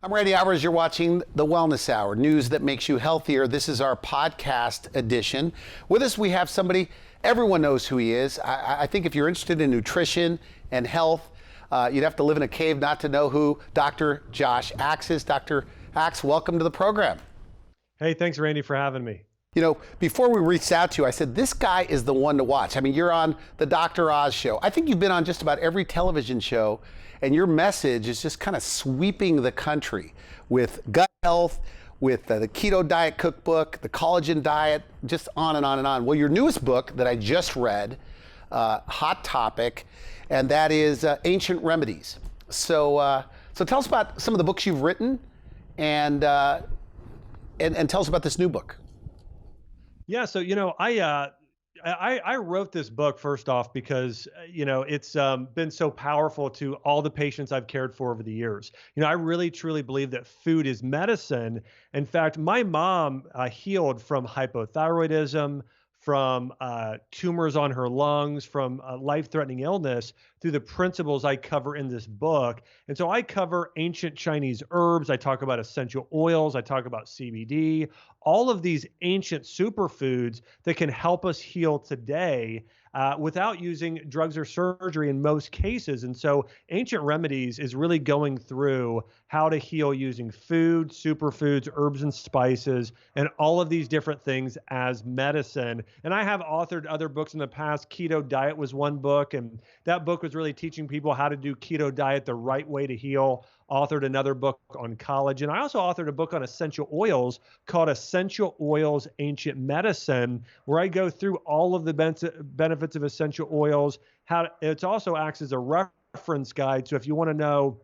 I'm Randy Alvarez. You're watching The Wellness Hour, news that makes you healthier. This is our podcast edition. With us, we have somebody, everyone knows who he is. I think if you're interested in nutrition and health, you'd have to live in a cave not to know who Dr. Josh Axe is. Dr. Axe, welcome to the program. Hey, thanks, Randy, for having me. You know, before we reached out to you, I said, this guy is the one to watch. I mean, you're on the Dr. Oz show. I think you've been on just about every television show, and your message is just kind of sweeping the country with gut health, with the keto diet cookbook, the collagen diet, just on and on and on. Well, your newest book that I just read, hot topic, and that is Ancient Remedies. So tell us about some of the books you've written, and tell us about this new book. Yeah, so I wrote this book first off because it's been so powerful to all the patients I've cared for over the years. I really truly believe that food is medicine. In fact, my mom healed from hypothyroidism, from tumors on her lungs, from life-threatening illness through the principles I cover in this book. And so I cover ancient Chinese herbs. I talk about essential oils. I talk about CBD, all of these ancient superfoods that can help us heal today without using drugs or surgery in most cases. And so Ancient Remedies is really going through how to heal using food, superfoods, herbs and spices, and all of these different things as medicine. And I have authored other books in the past. Keto Diet was one book, and that book was really teaching people how to do keto diet the right way to heal. Authored another book on collagen. I also authored a book on essential oils called Essential Oils Ancient Medicine, where I go through all of the benefits of essential oils. It also acts as a reference guide. So if you want to know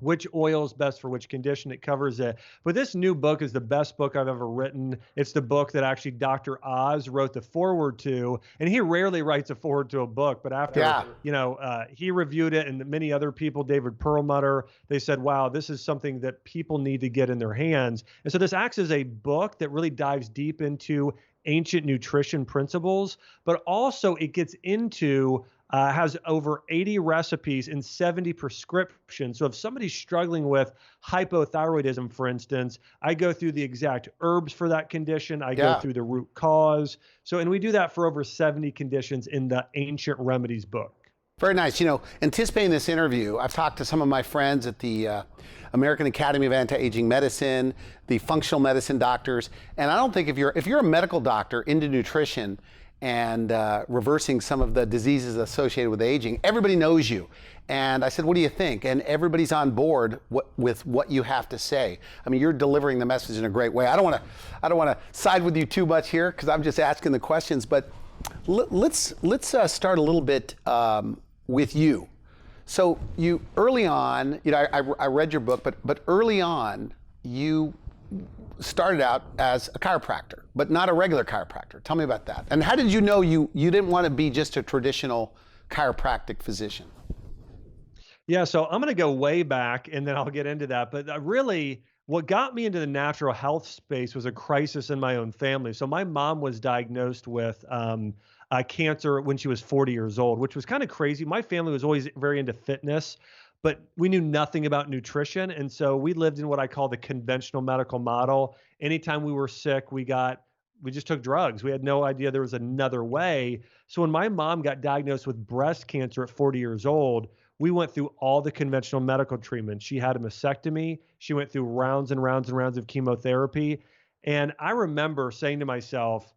which oil is best for which condition, it covers it. But this new book is the best book I've ever written. It's the book that actually Dr. Oz wrote the foreword to, and he rarely writes a foreword to a book, but after, he reviewed it, and many other people, David Perlmutter, they said, wow, this is something that people need to get in their hands. And so this acts as a book that really dives deep into ancient nutrition principles, but also it gets into has over 80 recipes and 70 prescriptions. So if somebody's struggling with hypothyroidism, for instance, I go through the exact herbs for that condition. I go through the root cause. And we do that for over 70 conditions in the Ancient Remedies book. Very nice. Anticipating this interview, I've talked to some of my friends at the American Academy of Anti-Aging Medicine, the functional medicine doctors, and I don't think if you're a medical doctor into nutrition and reversing some of the diseases associated with aging, everybody knows you. And I said, what do you think? And everybody's on board with what you have to say. I mean, you're delivering the message in a great way. I don't want to side with you too much here because I'm just asking the questions. But let's start a little bit with you. So you early on, I read your book, but early on you started out as a chiropractor, but not a regular chiropractor. Tell me about that. And how did you know you didn't want to be just a traditional chiropractic physician? Yeah, so I'm going to go way back and then I'll get into that. But really, what got me into the natural health space was a crisis in my own family. So my mom was diagnosed with cancer when she was 40 years old, which was kind of crazy. My family was always very into fitness, but we knew nothing about nutrition. And so we lived in what I call the conventional medical model. Anytime we were sick, we just took drugs. We had no idea there was another way. So when my mom got diagnosed with breast cancer at 40 years old, we went through all the conventional medical treatments. She had a mastectomy. She went through rounds and rounds and rounds of chemotherapy. And I remember saying to myself,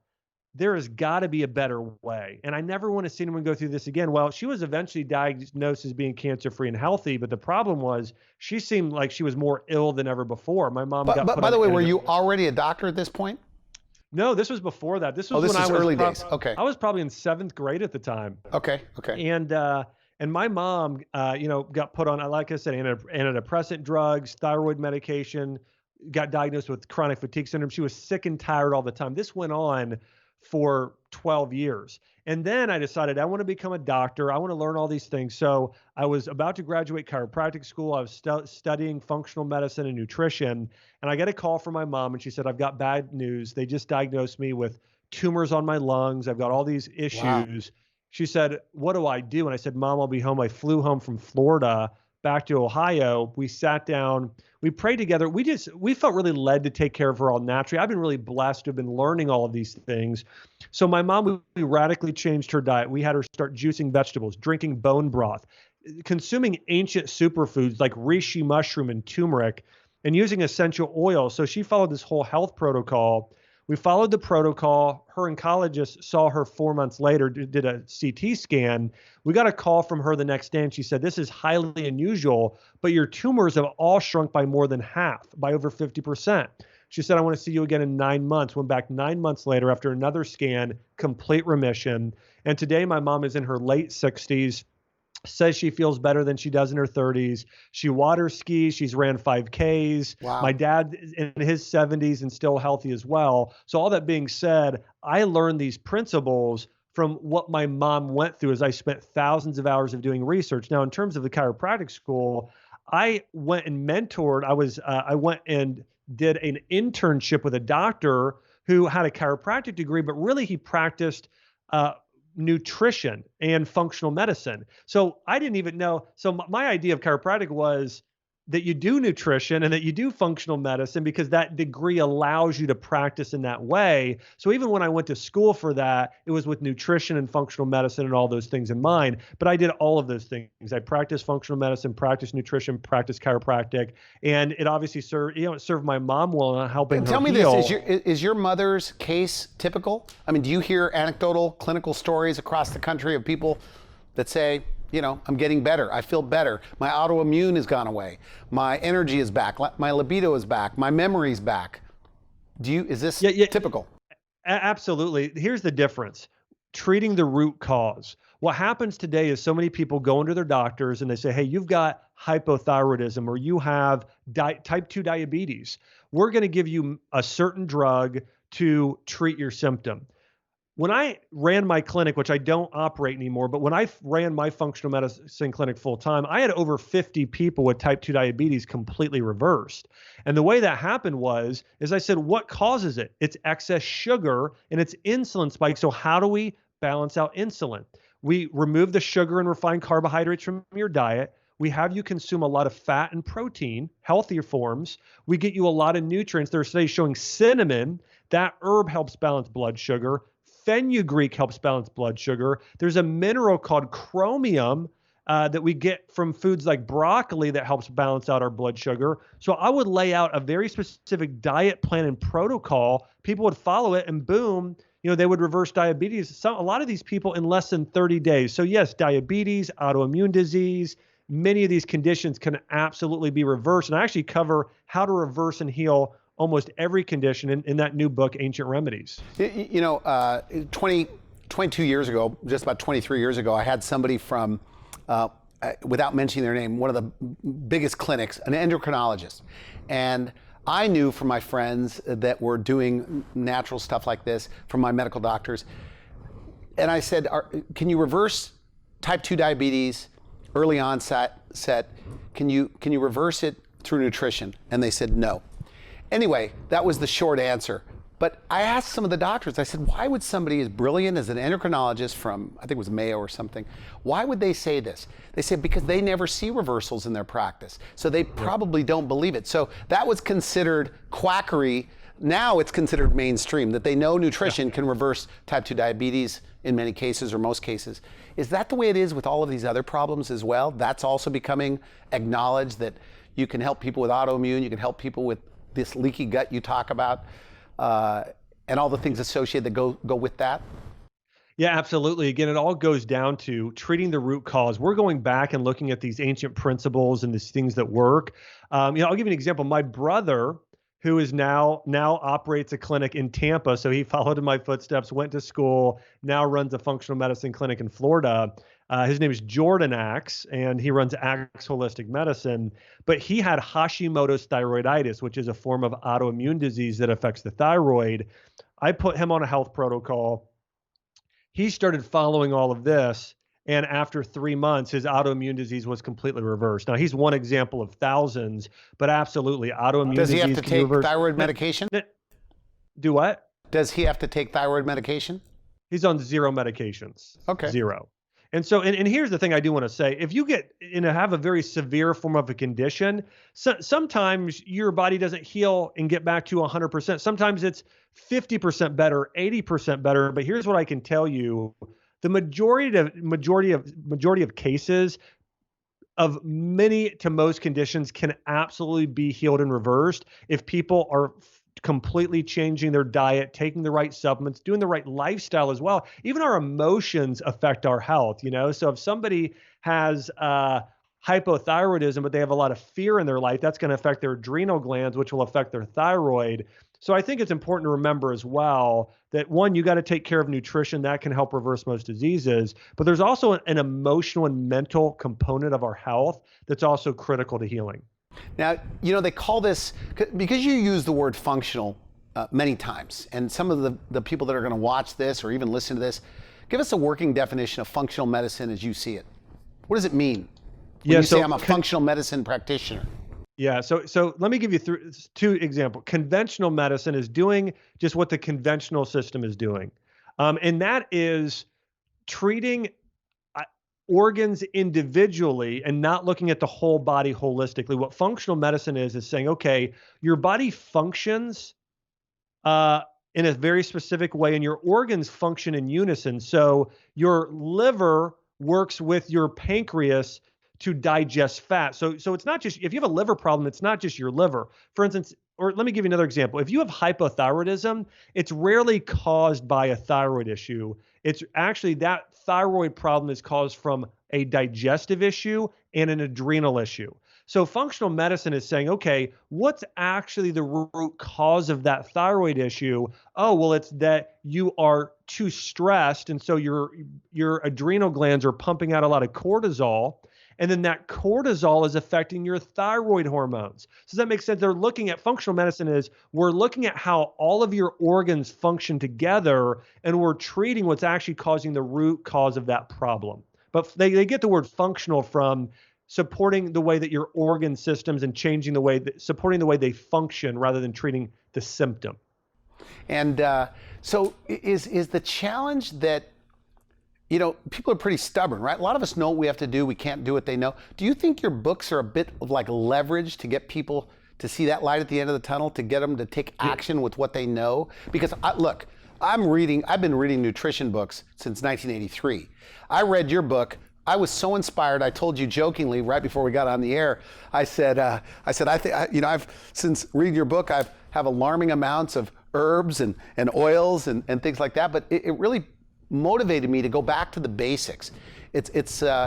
there has got to be a better way. And I never want to see anyone go through this again. Well, she was eventually diagnosed as being cancer-free and healthy, but the problem was she seemed like she was more ill than ever before. My mom got put on. By the way, were you already a doctor at this point? No, this was before that. This was when I was early days. Okay. I was probably in 7th grade at the time. Okay. And my mom, got put on, like I said, antidepressant drugs, thyroid medication, got diagnosed with chronic fatigue syndrome. She was sick and tired all the time. This went on for 12 years. And then I decided I want to become a doctor. I want to learn all these things. So I was about to graduate chiropractic school. I was studying functional medicine and nutrition. And I got a call from my mom and she said, I've got bad news. They just diagnosed me with tumors on my lungs. I've got all these issues. Wow. She said, what do I do? And I said, Mom, I'll be home. I flew home from Florida back to Ohio, we sat down, we prayed together. We felt really led to take care of her all naturally. I've been really blessed to have been learning all of these things. So my mom, we radically changed her diet. We had her start juicing vegetables, drinking bone broth, consuming ancient superfoods like reishi mushroom and turmeric, and using essential oils. So she followed this whole health protocol. We followed the protocol. Her oncologist saw her 4 months later, did a CT scan. We got a call from her the next day, and she said, "This is highly unusual, but your tumors have all shrunk by more than half, by over 50%. She said, "I want to see you again in 9 months." Went back 9 months later after another scan, complete remission. And today my mom is in her late 60s. Says she feels better than she does in her 30s. She water skis. She's ran 5Ks. Wow. My dad is in his 70s and still healthy as well. So all that being said, I learned these principles from what my mom went through as I spent thousands of hours of doing research. Now, in terms of the chiropractic school, I went and mentored. I went and did an internship with a doctor who had a chiropractic degree, but really he practiced nutrition and functional medicine. So I didn't even know. So my idea of chiropractic was that you do nutrition and that you do functional medicine because that degree allows you to practice in that way. So even when I went to school for that, it was with nutrition and functional medicine and all those things in mind. But I did all of those things. I practiced functional medicine, practiced nutrition, practiced chiropractic, and it obviously served, it served my mom well in helping her Tell me heal. this, is your mother's case typical? I mean, do you hear anecdotal clinical stories across the country of people that say, I'm getting better. I feel better. My autoimmune has gone away. My energy is back. My libido is back. My memory's back. Is this typical? Absolutely. Here's the difference. Treating the root cause. What happens today is so many people go into their doctors and they say, "Hey, you've got hypothyroidism or you have type 2 diabetes. We're going to give you a certain drug to treat your symptom." When I ran my clinic, which I don't operate anymore, but when I ran my functional medicine clinic full time, I had over 50 people with type 2 diabetes completely reversed. And the way that happened is I said, what causes it? It's excess sugar and it's insulin spike. So how do we balance out insulin? We remove the sugar and refined carbohydrates from your diet. We have you consume a lot of fat and protein, healthier forms. We get you a lot of nutrients. There are studies showing cinnamon, that herb helps balance blood sugar. Fenugreek helps balance blood sugar. There's a mineral called chromium that we get from foods like broccoli that helps balance out our blood sugar. So I would lay out a very specific diet plan and protocol. People would follow it and boom, they would reverse diabetes. A lot of these people in less than 30 days. So yes, diabetes, autoimmune disease, many of these conditions can absolutely be reversed. And I actually cover how to reverse and heal almost every condition in that new book, Ancient Remedies. 22 years ago, just about 23 years ago, I had somebody from, without mentioning their name, one of the biggest clinics, an endocrinologist. And I knew from my friends that were doing natural stuff like this, from my medical doctors. And I said, can you reverse type 2 diabetes, early onset? Can you reverse it through nutrition? And they said no. Anyway, that was the short answer. But I asked some of the doctors, I said, why would somebody as brilliant as an endocrinologist from, I think it was Mayo or something, why would they say this? They said, because they never see reversals in their practice. So they probably don't believe it. So that was considered quackery. Now it's considered mainstream, that they know nutrition can reverse type 2 diabetes in many cases or most cases. Is that the way it is with all of these other problems as well? That's also becoming acknowledged, that you can help people with autoimmune, you can help people with this leaky gut you talk about, and all the things associated that go with that? Yeah, absolutely. Again, it all goes down to treating the root cause. We're going back and looking at these ancient principles and these things that work. I'll give you an example. My brother, who is now operates a clinic in Tampa, so he followed in my footsteps, went to school, now runs a functional medicine clinic in Florida. His name is Jordan Axe, and he runs Axe Holistic Medicine. But he had Hashimoto's thyroiditis, which is a form of autoimmune disease that affects the thyroid. I put him on a health protocol. He started following all of this, and after 3 months, his autoimmune disease was completely reversed. Now, he's one example of thousands, but absolutely, autoimmune disease. Does he have to take thyroid medication? Do what? Does he have to take thyroid medication? He's on 0 medications. Okay. 0. And so, and here's the thing I do want to say: if you get have a very severe form of a condition, sometimes your body doesn't heal and get back to 100%. Sometimes it's 50% better, 80% better. But here's what I can tell you: the majority of cases of many to most conditions can absolutely be healed and reversed if people are completely changing their diet, taking the right supplements, doing the right lifestyle as well. Even our emotions affect our health, you know? So if somebody has hypothyroidism, but they have a lot of fear in their life, that's going to affect their adrenal glands, which will affect their thyroid. So I think it's important to remember as well that one, you got to take care of nutrition. That can help reverse most diseases, but there's also an emotional and mental component of our health that's also critical to healing. Now, you know, they call this, because you use the word functional many times, and some of the people that are going to watch this or even listen to this, give us a working definition of functional medicine as you see it. What does it mean when you say I'm a functional medicine practitioner? Yeah, so let me give you two examples. Conventional medicine is doing just what the conventional system is doing, and that is treating organs individually and not looking at the whole body holistically. What functional medicine is saying, okay, your body functions in a very specific way, and your organs function in unison. So your liver works with your pancreas to digest fat. So it's not just, if you have a liver problem, it's not just your liver. For instance, or let me give you another example. If you have hypothyroidism, it's rarely caused by a thyroid issue. It's actually that thyroid problem is caused from a digestive issue and an adrenal issue. So functional medicine is saying, okay, what's actually the root cause of that thyroid issue? Oh, well, it's that you are too stressed, and so your adrenal glands are pumping out a lot of cortisol. And then that cortisol is affecting your thyroid hormones. So does that make sense? They're looking at functional medicine is we're looking at how all of your organs function together, and we're treating what's actually causing the root cause of that problem. But they get the word functional from supporting the way that your organ systems and changing the way supporting the way they function rather than treating the symptom. And so is the challenge that, you know, people are pretty stubborn, right? A lot of us know what we have to do. We can't do what they know. Do you think your books are a bit of like leverage to get people to see that light at the end of the tunnel, to get them to take action with what they know? Because look, I've been reading nutrition books since 1983. I read your book. I was so inspired. I told you jokingly right before we got on the air, I said, I think, you know, I've, since reading your book, I've have alarming amounts of herbs and oils and things like that. But it really motivated me to go back to the basics.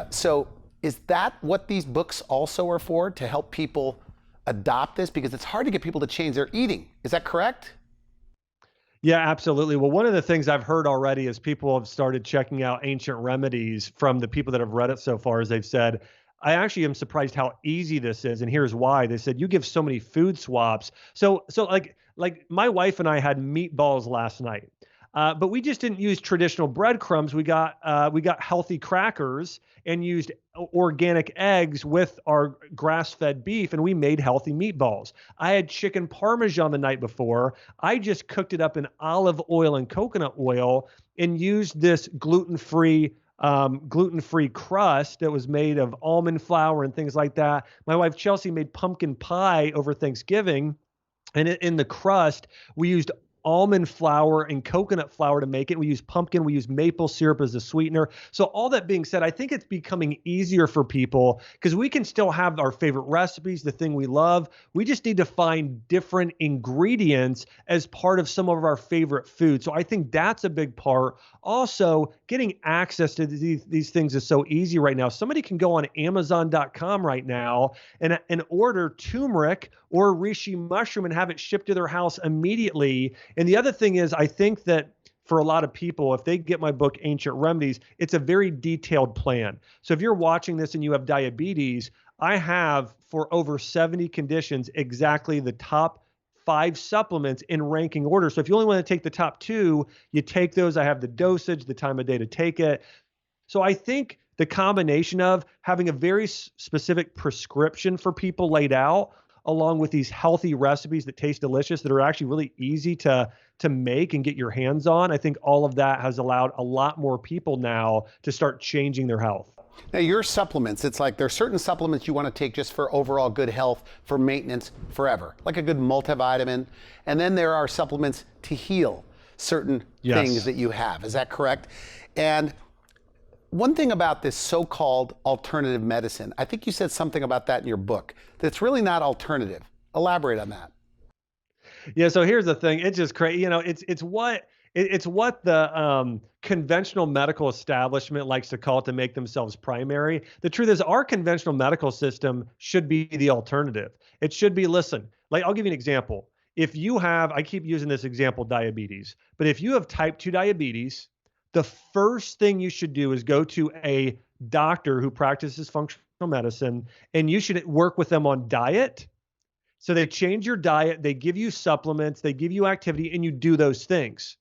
So is that what these books also are for, to help people adopt this? Because it's hard to get people to change their eating. Is that correct? Yeah, absolutely. Well, one of the things I've heard already is people have started checking out Ancient Remedies from the people that have read it so far, as they've said, I actually am surprised how easy this is. And here's why. They said, you give so many food swaps. So like my wife and I had meatballs last night. But we just didn't use traditional breadcrumbs. We got healthy crackers and used organic eggs with our grass-fed beef, and we made healthy meatballs. I had chicken parmesan the night before. I just cooked it up in olive oil and coconut oil and used this gluten-free crust that was made of almond flour and things like that. My wife Chelsea made pumpkin pie over Thanksgiving, and in the crust we used almond flour and coconut flour to make it. We use pumpkin, we use maple syrup as a sweetener. So all that being said, I think it's becoming easier for people because we can still have our favorite recipes, the thing we love. We just need to find different ingredients as part of some of our favorite foods. So I think that's a big part. Also, getting access to these things is so easy right now. Somebody can go on Amazon.com right now and order turmeric or reishi mushroom and have it shipped to their house immediately. And the other thing is, I think that for a lot of people, if they get my book, Ancient Remedies, it's a very detailed plan. So if you're watching this and you have diabetes, I have for over 70 conditions exactly the top 5 supplements in ranking order. So if you only want to take the top 2, you take those. I have the dosage, the time of day to take it. So I think the combination of having a very specific prescription for people laid out, along with these healthy recipes that taste delicious, that are actually really easy to make and get your hands on. I think all of that has allowed a lot more people now to start changing their health. Now, your supplements, it's like there's certain supplements you want to take just for overall good health, for maintenance forever, like a good multivitamin. And then there are supplements to heal certain things that you have. Is that correct? And one thing about this so-called alternative medicine, I think you said something about that in your book, that's really not alternative. Elaborate on that. Yeah, so here's the thing. It's just crazy. It's what the conventional medical establishment likes to call it to make themselves primary. The truth is, our conventional medical system should be the alternative. It should be, listen, like I'll give you an example. If you have, I keep using this example, diabetes, but if you have type 2 diabetes, the first thing you should do is go to a doctor who practices functional medicine, and you should work with them on diet. So they change your diet, they give you supplements, they give you activity, and you do those things.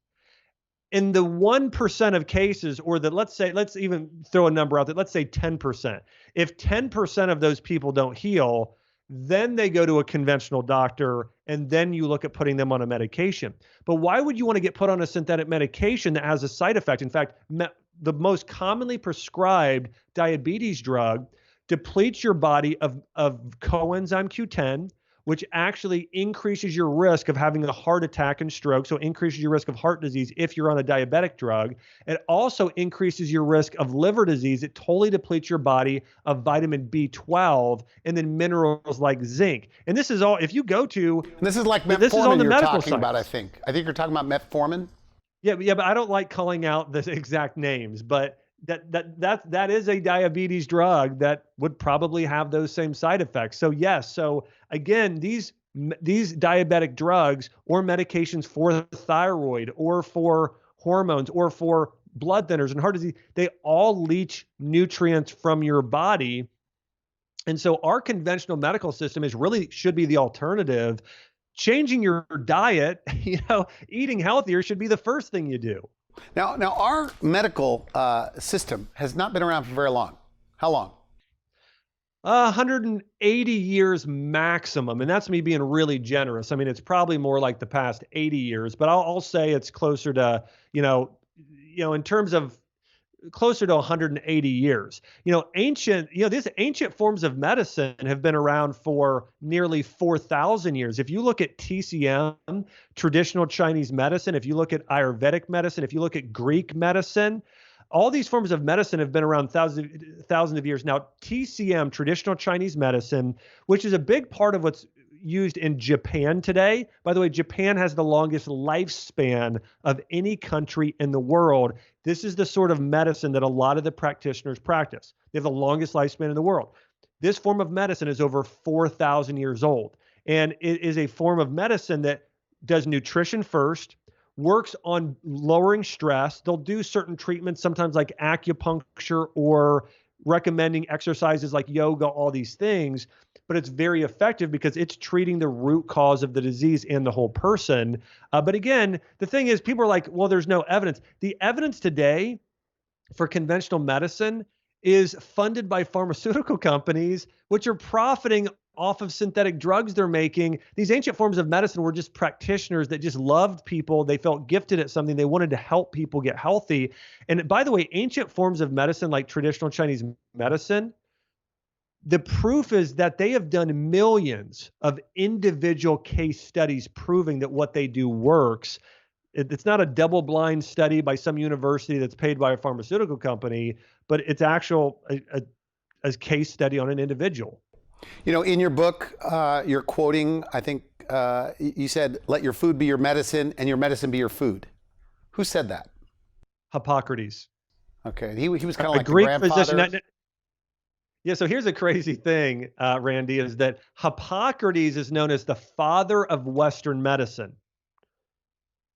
In the 1% of cases, or let's even throw a number out there, let's say 10%. If 10% of those people don't heal, then they go to a conventional doctor, and then you look at putting them on a medication. But why would you want to get put on a synthetic medication that has a side effect? In fact, the most commonly prescribed diabetes drug depletes your body of coenzyme Q10, which actually increases your risk of having a heart attack and stroke. So increases your risk of heart disease if you're on a diabetic drug. It also increases your risk of liver disease. It totally depletes your body of vitamin B12 and then minerals like zinc. And this is all, if you go to... And this is like metformin you're talking about, I think. I think you're talking about metformin. Yeah, but I don't like calling out the exact names, but that is a diabetes drug that would probably have those same side effects. So yes, so again, these diabetic drugs or medications for the thyroid or for hormones or for blood thinners and heart disease, they all leach nutrients from your body. And so our conventional medical system should be the alternative. Changing your diet, eating healthier should be the first thing you do. Now our medical system has not been around for very long. How long? 180 years maximum, and that's me being really generous. I mean, it's probably more like the past 80 years, but I'll say it's closer to, in terms of closer to 180 years. These ancient forms of medicine have been around for nearly 4,000 years. If you look at TCM, traditional Chinese medicine, if you look at Ayurvedic medicine, if you look at Greek medicine, all these forms of medicine have been around thousands of years. Now, TCM, traditional Chinese medicine, which is a big part of what's used in Japan today. By the way, Japan has the longest lifespan of any country in the world. This is the sort of medicine that a lot of the practitioners practice. They have the longest lifespan in the world. This form of medicine is over 4,000 years old. And it is a form of medicine that does nutrition first, works on lowering stress. They'll do certain treatments, sometimes like acupuncture or recommending exercises like yoga, all these things. But it's very effective because it's treating the root cause of the disease in the whole person. But again, the thing is, people are like, well, there's no evidence. The evidence today for conventional medicine is funded by pharmaceutical companies, which are profiting off of synthetic drugs they're making. These ancient forms of medicine were just practitioners that just loved people. They felt gifted at something. They wanted to help people get healthy. And by the way, ancient forms of medicine like traditional Chinese medicine, the proof is that they have done millions of individual case studies proving that what they do works. It's not a double-blind study by some university that's paid by a pharmaceutical company, but it's a case study on an individual. In your book, you're quoting, I think you said, let your food be your medicine and your medicine be your food. Who said that? Hippocrates. Okay. He was kind of like a Greek the grandfather. physician. Yeah, so here's a crazy thing, Randy, is that Hippocrates is known as the father of Western medicine.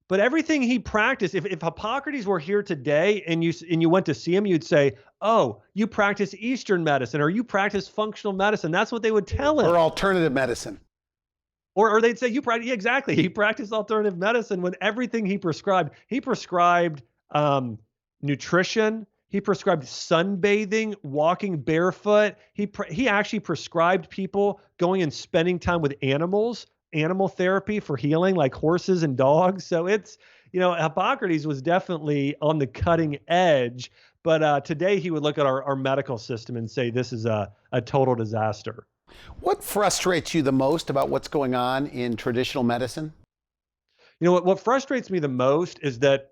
But everything he practiced, if Hippocrates were here today and you went to see him, you'd say, oh, you practice Eastern medicine or you practice functional medicine. That's what they would tell him. Or alternative medicine. Or they'd say, yeah, exactly. He practiced alternative medicine when everything he prescribed nutrition, He prescribed sunbathing, walking barefoot. He actually prescribed people going and spending time with animals, animal therapy for healing, like horses and dogs. So it's, Hippocrates was definitely on the cutting edge. But today he would look at our medical system and say this is a total disaster. What frustrates you the most about what's going on in traditional medicine? What frustrates me the most is that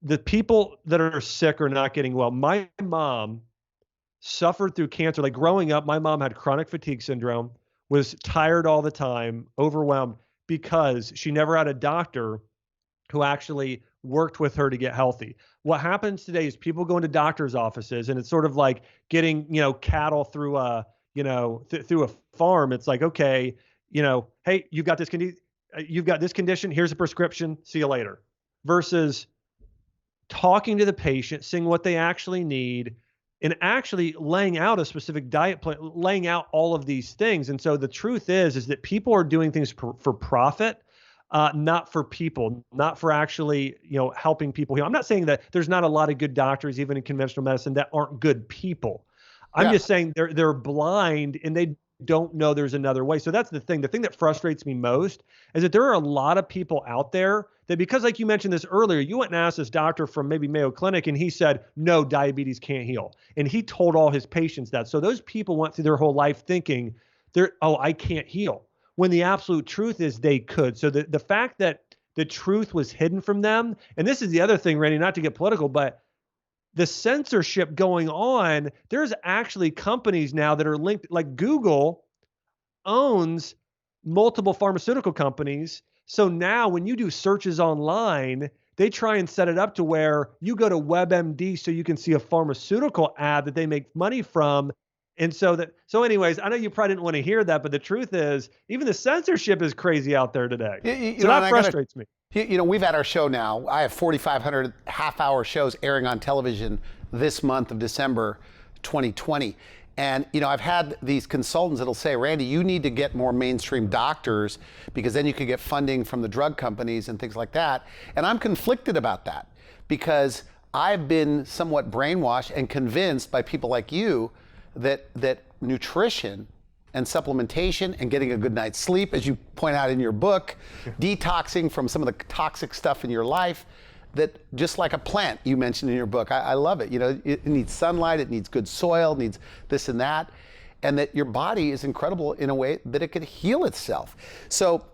the people that are sick are not getting well. My mom suffered through cancer. Like growing up, my mom had chronic fatigue syndrome, was tired all the time, overwhelmed because she never had a doctor who actually worked with her to get healthy. What happens today is people go into doctors' offices and it's sort of like getting, cattle through through a farm. It's like, okay, hey, you've got this condition, here's a prescription, see you later. Versus talking to the patient, seeing what they actually need, and actually laying out a specific diet plan, laying out all of these things. And so the truth is that people are doing things for profit, not for people, not for actually, helping people heal. I'm not saying that there's not a lot of good doctors, even in conventional medicine, that aren't good people. I'm just saying they're blind and they don't know there's another way. So that's the thing. The thing that frustrates me most is that there are a lot of people out there that, because like you mentioned this earlier, you went and asked this doctor from maybe Mayo Clinic and he said, no, diabetes can't heal. And he told all his patients that. So those people went through their whole life thinking I can't heal, when the absolute truth is they could. So the fact that the truth was hidden from them, and this is the other thing, Randy, not to get political, but the censorship going on, there's actually companies now that are linked, like Google owns multiple pharmaceutical companies. So now when you do searches online, they try and set it up to where you go to WebMD so you can see a pharmaceutical ad that they make money from. And so anyways, I know you probably didn't want to hear that, but the truth is even the censorship is crazy out there today. So that frustrates me. We've had our show now. I have 4,500 half-hour shows airing on television this month of December 2020. And, I've had these consultants that'll say, Randy, you need to get more mainstream doctors because then you could get funding from the drug companies and things like that. And I'm conflicted about that because I've been somewhat brainwashed and convinced by people like you that nutrition and supplementation and getting a good night's sleep, as you point out in your book, detoxing from some of the toxic stuff in your life, that just like a plant you mentioned in your book, I love it. It needs sunlight, it needs good soil, it needs this and that, and that your body is incredible in a way that it could heal itself. So,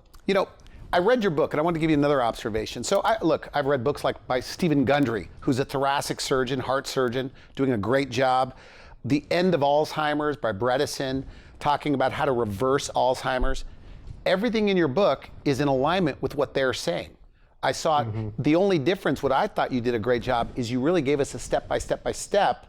I read your book and I want to give you another observation. So I've read books like by Stephen Gundry, who's a thoracic surgeon, heart surgeon, doing a great job. The End of Alzheimer's by Bredesen, talking about how to reverse Alzheimer's. Everything in your book is in alignment with what they're saying. I saw the only difference, what I thought you did a great job, is you really gave us a step-by-step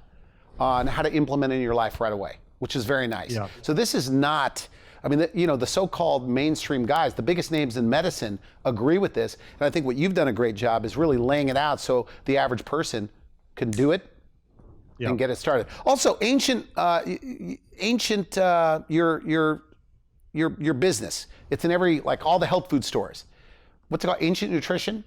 on how to implement in your life right away, which is very nice. Yeah. So this is not, the so-called mainstream guys, the biggest names in medicine agree with this. And I think what you've done a great job is really laying it out so the average person can do it and get it started. Also, your business. It's in every, like all the health food stores. What's it called? Ancient Nutrition?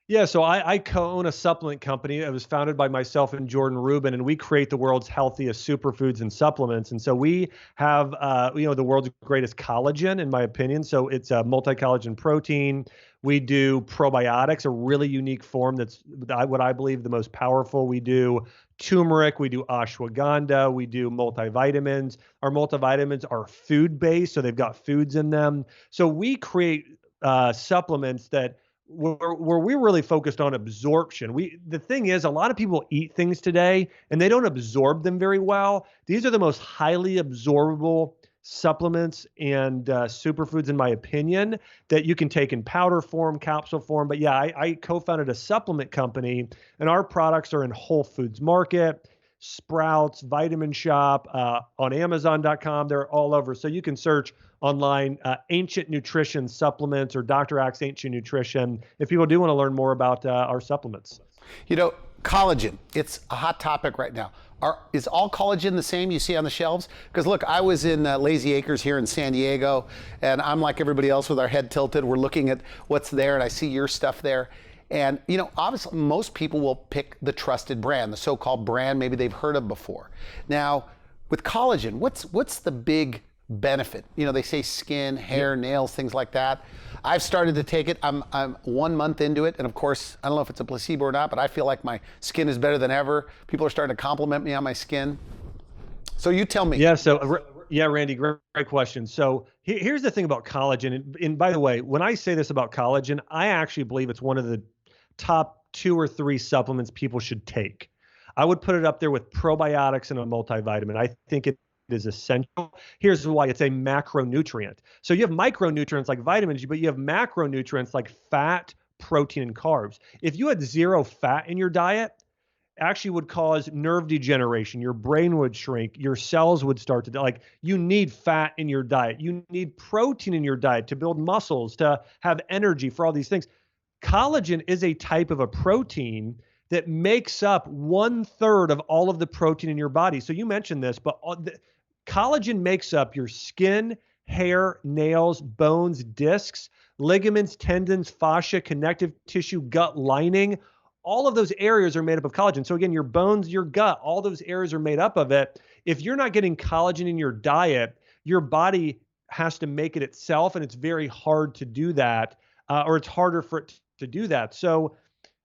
Yeah, so I co-own a supplement company. It was founded by myself and Jordan Rubin, and we create the world's healthiest superfoods and supplements. And so we have, the world's greatest collagen, in my opinion. So it's a multi-collagen protein. We do probiotics, a really unique form that's what I believe the most powerful. We do turmeric, we do ashwagandha, we do multivitamins. Our multivitamins are food-based, so they've got foods in them. So we create supplements that where we're really focused on absorption. The thing is, a lot of people eat things today and they don't absorb them very well. These are the most highly absorbable supplements and superfoods, in my opinion, that you can take in powder form, capsule form. But yeah, I co-founded a supplement company, and our products are in Whole Foods Market, Sprouts, Vitamin Shop, on Amazon.com. They're all over. So you can search online Ancient Nutrition Supplements or Dr. Axe Ancient Nutrition if people do want to learn more about our supplements. Collagen, it's a hot topic right now. Is all collagen the same you see on the shelves? Because look, I was in Lazy Acres here in San Diego, and I'm like everybody else with our head tilted. We're looking at what's there, and I see your stuff there. And, you know, obviously most people will pick the trusted brand, the so-called brand maybe they've heard of before. Now, with collagen, what's the big benefit? You know, they say skin, hair, nails, things like that. I've started to take it. I'm 1 month into it, and of course, I don't know if it's a placebo or not, but I feel like my skin is better than ever. People are starting to compliment me on my skin. So you tell me. Yeah. So, yeah, Randy, great question. So here's the thing about collagen. And by the way, when I say this about collagen, I actually believe it's one of the top 2 or 3 supplements people should take. I would put it up there with probiotics and a multivitamin. I think it is essential. Here's why: it's a macronutrient. So you have micronutrients like vitamins, but you have macronutrients like fat, protein, and carbs. If you had 0 fat in your diet, actually would cause nerve degeneration. Your brain would shrink. Your cells would start to die. Like, you need fat in your diet. You need protein in your diet to build muscles, to have energy, for all these things. Collagen is a type of a protein that makes up 1/3 of all of the protein in your body. So you mentioned this, but collagen makes up your skin, hair, nails, bones, discs, ligaments, tendons, fascia, connective tissue, gut lining. All of those areas are made up of collagen. So again, your bones, your gut, all those areas are made up of it. If you're not getting collagen in your diet, your body has to make it itself, and it's very hard to do that, or it's harder for it to do that. So,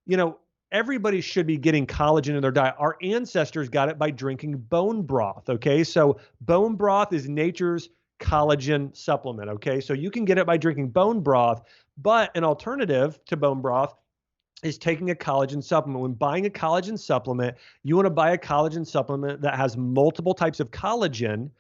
you know, everybody should be getting collagen in their diet. Our ancestors got it by drinking bone broth. Okay. So bone broth is nature's collagen supplement. Okay. So you can get it by drinking bone broth, but an alternative to bone broth is taking a collagen supplement. When buying a collagen supplement, you want to buy a collagen supplement that has multiple types of collagen,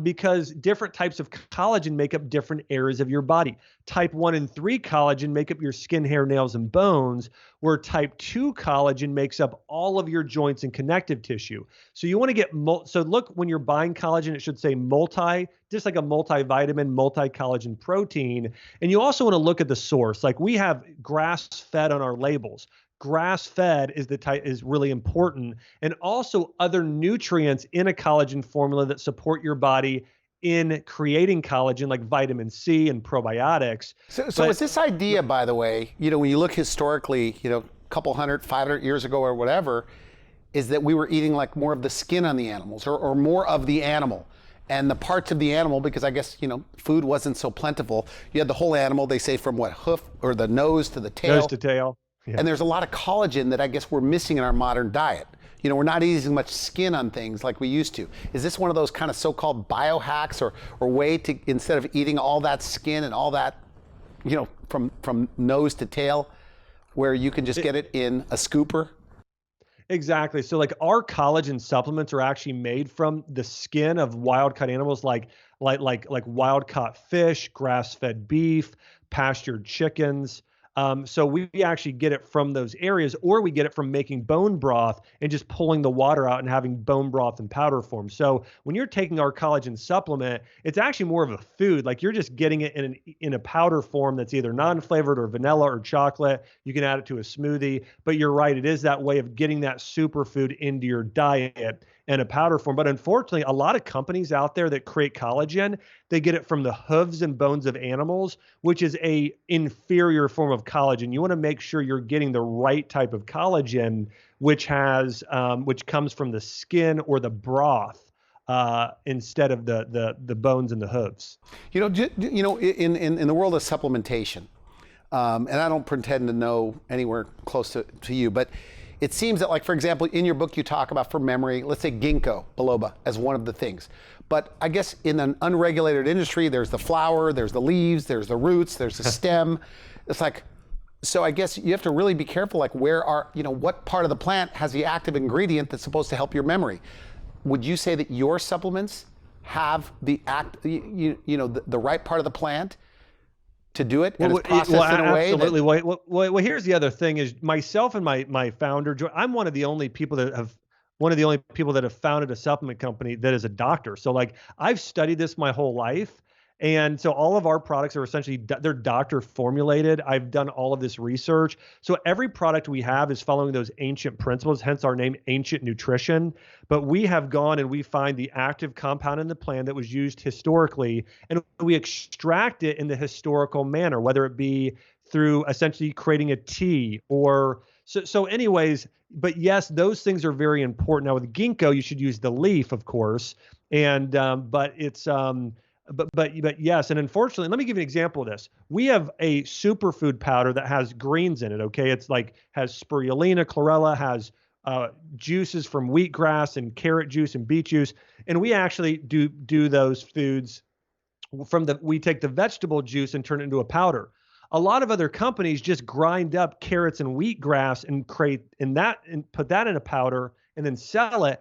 because different types of collagen make up different areas of your body. Type 1 and 3 collagen make up your skin, hair, nails, and bones, where type 2 collagen makes up all of your joints and connective tissue. So you want to get, so look, when you're buying collagen, it should say multi, just like a multivitamin, multi-collagen protein. And you also want to look at the source. Like, we have grass-fed on our labels. Grass-fed is really important, and also other nutrients in a collagen formula that support your body in creating collagen, like vitamin C and probiotics. So is this idea, by the way, you know, when you look historically, you know, a couple 500 years ago or whatever, is that we were eating like more of the skin on the animals, or more of the animal. And the parts of the animal, because I guess, you know, food wasn't so plentiful. You had the whole animal, they say, from what, hoof, or the nose to the tail. Nose to tail. Yeah. And there's a lot of collagen that I guess we're missing in our modern diet. You know, we're not eating much skin on things like we used to. Is this one of those kind of so-called biohacks, or way to, instead of eating all that skin and all that, you know, from nose to tail, where you can just get it in a scooper? Exactly. So like, our collagen supplements are actually made from the skin of wild caught animals, like wild caught fish, grass-fed beef, pastured chickens. So we actually get it from those areas, or we get it from making bone broth and just pulling the water out and having bone broth in powder form. So when you're taking our collagen supplement, it's actually more of a food. Like, you're just getting it in a powder form that's either non-flavored or vanilla or chocolate. You can add it to a smoothie, but you're right. It is that way of getting that superfood into your diet in a powder form. But unfortunately, a lot of companies out there that create collagen, they get it from the hooves and bones of animals, which is a inferior form of collagen. You want to make sure you're getting the right type of collagen, which comes from the skin or the broth, instead of the bones and the hooves. You know, in the world of supplementation, and I don't pretend to know anywhere close to you, but it seems that, like, for example, in your book, you talk about, for memory, let's say Ginkgo Biloba as one of the things. But I guess in an unregulated industry, there's the flower, there's the leaves, there's the roots, there's the stem. It's like, so I guess you have to really be careful, like, what part of the plant has the active ingredient that's supposed to help your memory. Would you say that your supplements have the the right part of the plant to do it, and it's processed in a way? Absolutely. Well, here's the other thing: is myself and my founder, I'm one of the only people that have founded a supplement company that is a doctor. So like, I've studied this my whole life, And so all of our products are essentially, they're doctor formulated. I've done all of this research. So every product we have is following those ancient principles, hence our name, Ancient Nutrition. But we have gone and we find the active compound in the plant that was used historically, and we extract it in the historical manner, whether it be through essentially creating a tea or so anyways, but yes, those things are very important. Now with ginkgo, you should use the leaf, of course. And but it's but yes, and unfortunately, let me give you an example of this. We have a superfood powder that has greens in it. Okay, it's like has spirulina, chlorella, has juices from wheatgrass and carrot juice and beet juice, and we actually do those foods we take the vegetable juice and turn it into a powder. A lot of other companies just grind up carrots and wheatgrass and put that in a powder and then sell it.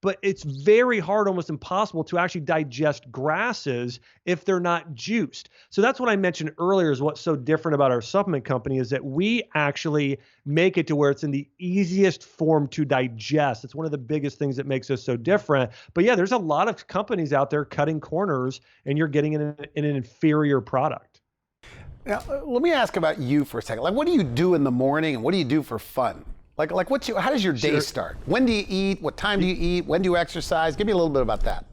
But it's very hard, almost impossible to actually digest grasses if they're not juiced. So that's what I mentioned earlier is what's so different about our supplement company is that we actually make it to where it's in the easiest form to digest. It's one of the biggest things that makes us so different. But yeah, there's a lot of companies out there cutting corners and you're getting in an inferior product. Now, let me ask about you for a second. Like, what do you do in the morning and what do you do for fun? How does your day start? When do you eat? What time do you eat? When do you exercise? Give me a little bit about that.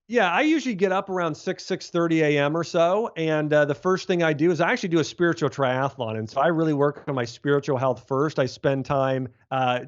Yeah, I usually get up around 6:30 a.m. or so. And the first thing I do is I actually do a spiritual triathlon. And so I really work on my spiritual health first. I spend time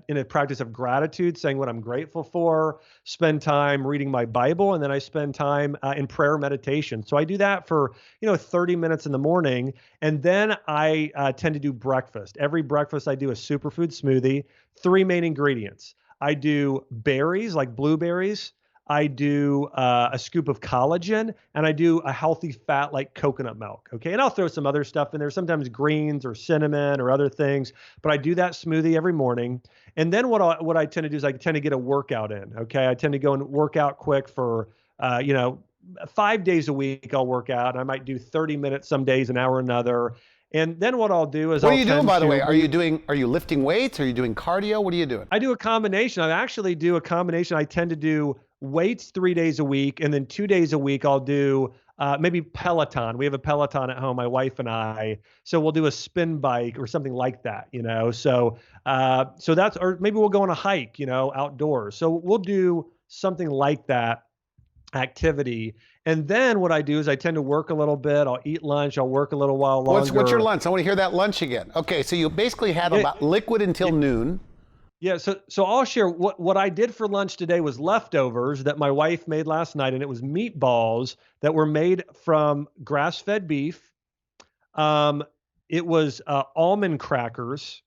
in a practice of gratitude, saying what I'm grateful for, spend time reading my Bible, and then I spend time in prayer meditation. So I do that for, 30 minutes in the morning. And then I tend to do breakfast. Every breakfast I do a superfood smoothie, 3 main ingredients. I do berries like blueberries. I do a scoop of collagen, and I do a healthy fat like coconut milk. Okay. And I'll throw some other stuff in there, sometimes greens or cinnamon or other things, but I do that smoothie every morning. And then what I tend to do is I tend to get a workout in. Okay. I tend to go and work out quick for, 5 days a week. I'll work out, and I might do 30 minutes some days, an hour another. And then what I'll do is what are you doing, by the way? Are you lifting weights? Are you doing cardio? What are you doing? I do a combination. I actually do a combination. I tend to do weights 3 days a week, and then 2 days a week I'll do maybe Peloton. We have a Peloton at home, my wife and I. So we'll do a spin bike or something like that, So that's, or maybe we'll go on a hike, outdoors. So we'll do something like that activity. And then what I do is I tend to work a little bit. I'll eat lunch. I'll work a little while longer. What's your lunch? I want to hear that lunch again. Okay, so you basically had about liquid until noon. Yeah, so I'll share what I did for lunch today was leftovers that my wife made last night, and it was meatballs that were made from grass-fed beef. It was almond crackers,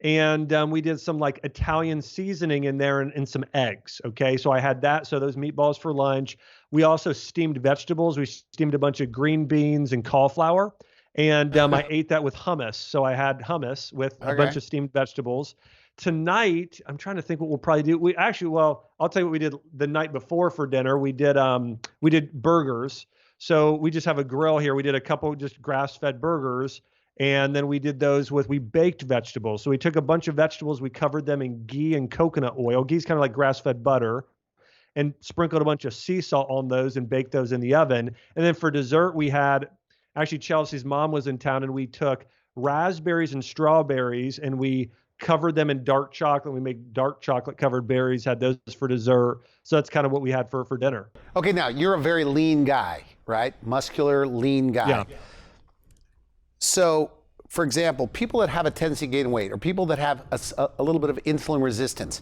and we did some like Italian seasoning in there and some eggs. Okay, so I had that. So those meatballs for lunch. We also steamed vegetables. We steamed a bunch of green beans and cauliflower, and I ate that with hummus. So I had hummus with a bunch of steamed vegetables. Tonight, I'm trying to think what we'll probably do. I'll tell you what we did the night before for dinner. We did burgers. So we just have a grill here. We did a couple just grass-fed burgers, and then we baked vegetables. So we took a bunch of vegetables, we covered them in ghee and coconut oil. Ghee's kind of like grass-fed butter, and sprinkled a bunch of sea salt on those and baked those in the oven. And then for dessert, actually Chelsea's mom was in town, and we took raspberries and strawberries, and we covered them in dark chocolate. We made dark chocolate covered berries, had those for dessert. So that's kind of what we had for dinner. Okay, now you're a very lean guy, right? Muscular, lean guy. Yeah. So, for example, people that have a tendency to gain weight, or people that have a little bit of insulin resistance,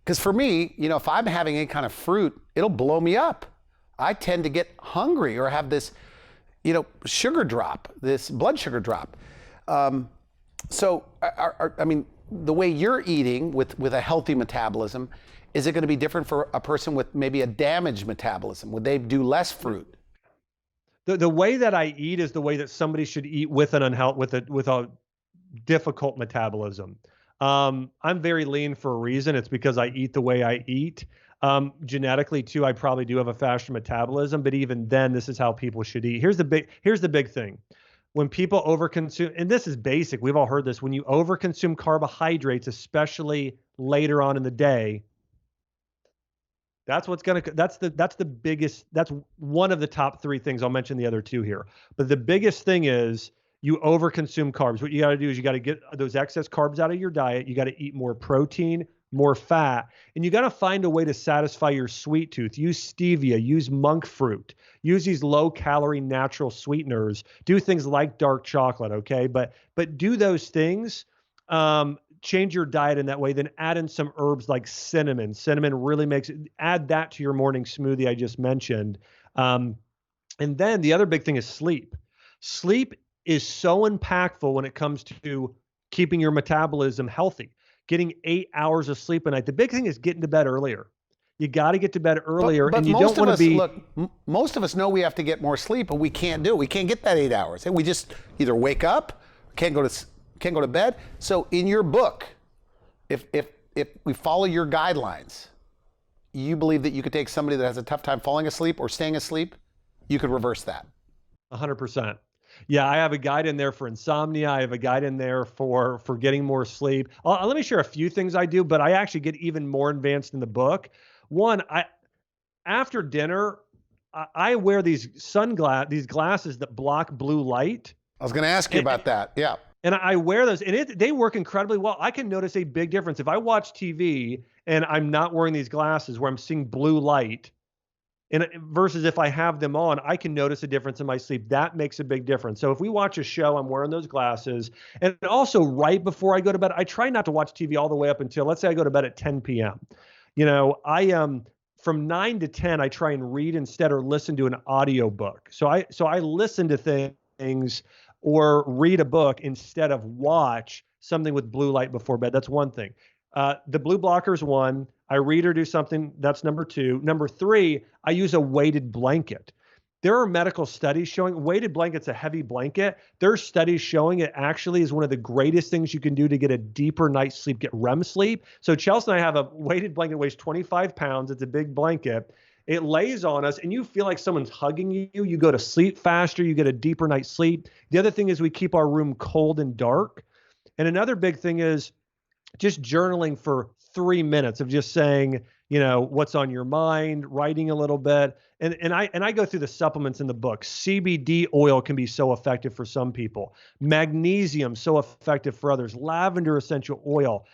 because for me, if I'm having any kind of fruit, it'll blow me up. I tend to get hungry or have this, sugar drop, this blood sugar drop. So, the way you're eating with a healthy metabolism, is it going to be different for a person with maybe a damaged metabolism? Would they do less fruit? The way that I eat is the way that somebody should eat with a difficult metabolism. I'm very lean for a reason. It's because I eat the way I eat. Genetically too, I probably do have a faster metabolism, but even then, this is how people should eat. Here's the big thing. When people overconsume, and this is basic, we've all heard this, when you overconsume carbohydrates, especially later on in the day, That's what's going to, that's the biggest, that's one of the top three things. I'll mention the other two here. But the biggest thing is you overconsume carbs. What you got to do is you got to get those excess carbs out of your diet. You got to eat more protein, more fat, and you got to find a way to satisfy your sweet tooth. Use stevia, use monk fruit, use these low calorie natural sweeteners, do things like dark chocolate. Okay. But do those things. Change your diet in that way, then add in some herbs like cinnamon. Cinnamon really makes it, add that to your morning smoothie I just mentioned. And then the other big thing is sleep. Sleep is so impactful when it comes to keeping your metabolism healthy, getting 8 hours of sleep a night. The big thing is getting to bed earlier. You got to get to bed earlier, but and you don't want to be. Look, most of us know we have to get more sleep, but we can't do it. We can't get that 8 hours. And we just either wake up, can't go to bed. So in your book, if we follow your guidelines, you believe that you could take somebody that has a tough time falling asleep or staying asleep, you could reverse that. 100%. Yeah, I have a guide in there for insomnia. I have a guide in there for getting more sleep. Let me share a few things I do, but I actually get even more advanced in the book. One, after dinner, I wear these glasses that block blue light. I was going to ask you about that. Yeah. And I wear those, and they work incredibly well. I can notice a big difference. If I watch TV and I'm not wearing these glasses where I'm seeing blue light, and versus if I have them on, I can notice a difference in my sleep. That makes a big difference. So if we watch a show, I'm wearing those glasses. And also right before I go to bed, I try not to watch TV all the way up until, let's say I go to bed at 10 p.m. I from 9 to 10, I try and read instead or listen to an audio book. So I listen to things or read a book instead of watch something with blue light before bed. That's one thing. The blue blockers, one. I read or do something. That's number two. Number three, I use a weighted blanket. There are medical studies showing weighted blanket's a heavy blanket. There are studies showing it actually is one of the greatest things you can do to get a deeper night's sleep, get REM sleep. So Chelsea and I have a weighted blanket, weighs 25 pounds. It's a big blanket. It lays on us and you feel like someone's hugging you. You go to sleep faster. You get a deeper night's sleep. The other thing is we keep our room cold and dark. And another big thing is just journaling for 3 minutes of just saying, what's on your mind, writing a little bit. And I go through the supplements in the book. CBD oil can be so effective for some people. Magnesium, so effective for others. Lavender essential oil.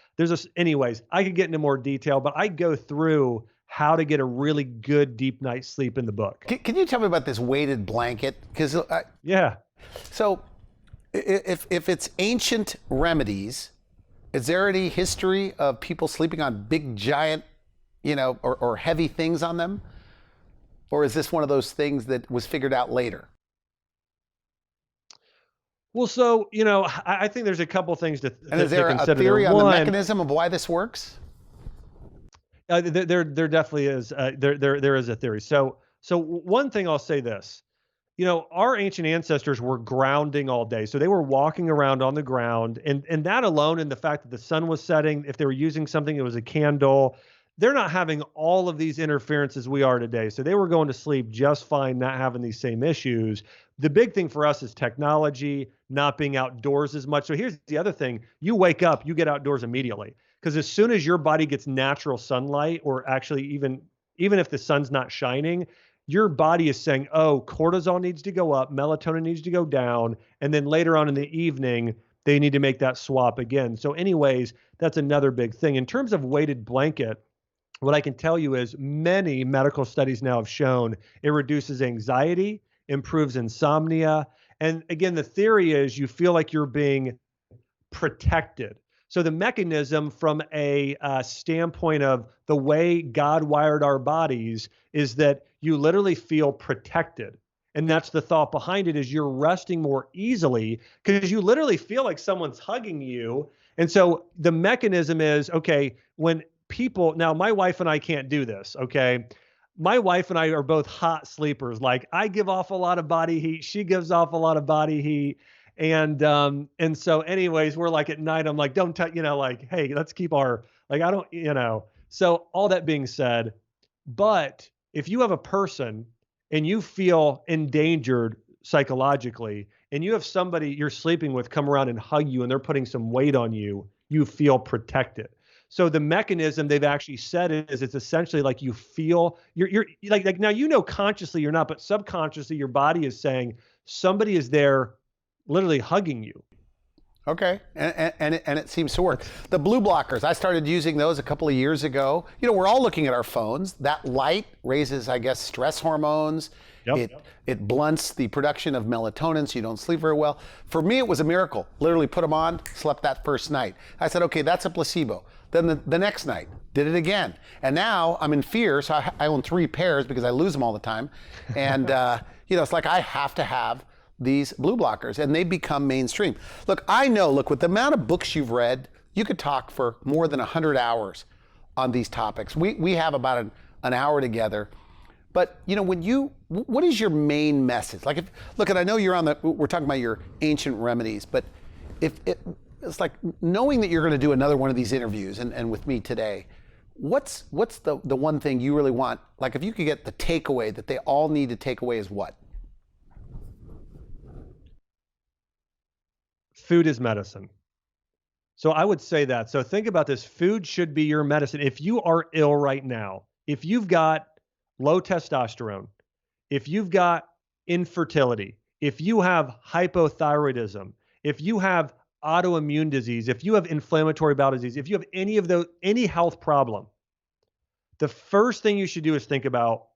Anyways, I could get into more detail, but I go through how to get a really good deep night's sleep in the book. Can you tell me about this weighted blanket? Because yeah. So if it's ancient remedies, is there any history of people sleeping on big giant, or heavy things on them? Or is this one of those things that was figured out later? Well, so, I think there's a couple things to consider. And is there a theory on the mechanism of why this works? There definitely is. There is a theory. So one thing I'll say this, our ancient ancestors were grounding all day. So they were walking around on the ground, and that alone, and the fact that the sun was setting, if they were using something, it was a candle. They're not having all of these interferences we are today. So they were going to sleep just fine, not having these same issues. The big thing for us is technology, not being outdoors as much. So here's the other thing. You wake up, you get outdoors immediately. Because as soon as your body gets natural sunlight, or actually even if the sun's not shining, your body is saying, oh, cortisol needs to go up, melatonin needs to go down, and then later on in the evening, they need to make that swap again. So anyways, that's another big thing. In terms of weighted blanket, what I can tell you is many medical studies now have shown it reduces anxiety, improves insomnia. And again, the theory is you feel like you're being protected. So the mechanism from a standpoint of the way God wired our bodies is that you literally feel protected. And that's the thought behind it, is you're resting more easily because you literally feel like someone's hugging you. And so the mechanism is, okay, when people, now my wife and I can't do this, okay? My wife and I are both hot sleepers. Like I give off a lot of body heat. She gives off a lot of body heat. And so anyways, we're like at night, I'm like, don't touch, like, hey, let's keep our, like, I don't, so all that being said, but if you have a person and you feel endangered psychologically and you have somebody you're sleeping with come around and hug you and they're putting some weight on you, you feel protected. So the mechanism they've actually said is it's essentially like you feel you're like now, consciously you're not, but subconsciously your body is saying somebody is there literally hugging you. Okay, and it seems to work. The blue blockers, I started using those a couple of years ago. We're all looking at our phones. That light raises, I guess, stress hormones. It blunts the production of melatonin, so you don't sleep very well. For me, it was a miracle. Literally put them on, slept that first night. I said, okay, that's a placebo. Then the next night, did it again. And now I'm in fear, so I own 3 pairs because I lose them all the time. And it's like I have to have these blue blockers, and they become mainstream. Look, with the amount of books you've read, you could talk for more than 100 hours on these topics. We have about an hour together. But what is your main message? Like, and I know we're talking about your ancient remedies, but it's like knowing that you're going to do another one of these interviews and with me today, what's the one thing you really want? Like, if you could get the takeaway that they all need to take away is what? Food is medicine. So I would say that. So think about this. Food should be your medicine. If you are ill right now, if you've got low testosterone, if you've got infertility, if you have hypothyroidism, if you have autoimmune disease, if you have inflammatory bowel disease, if you have any health problem, the first thing you should do is think about,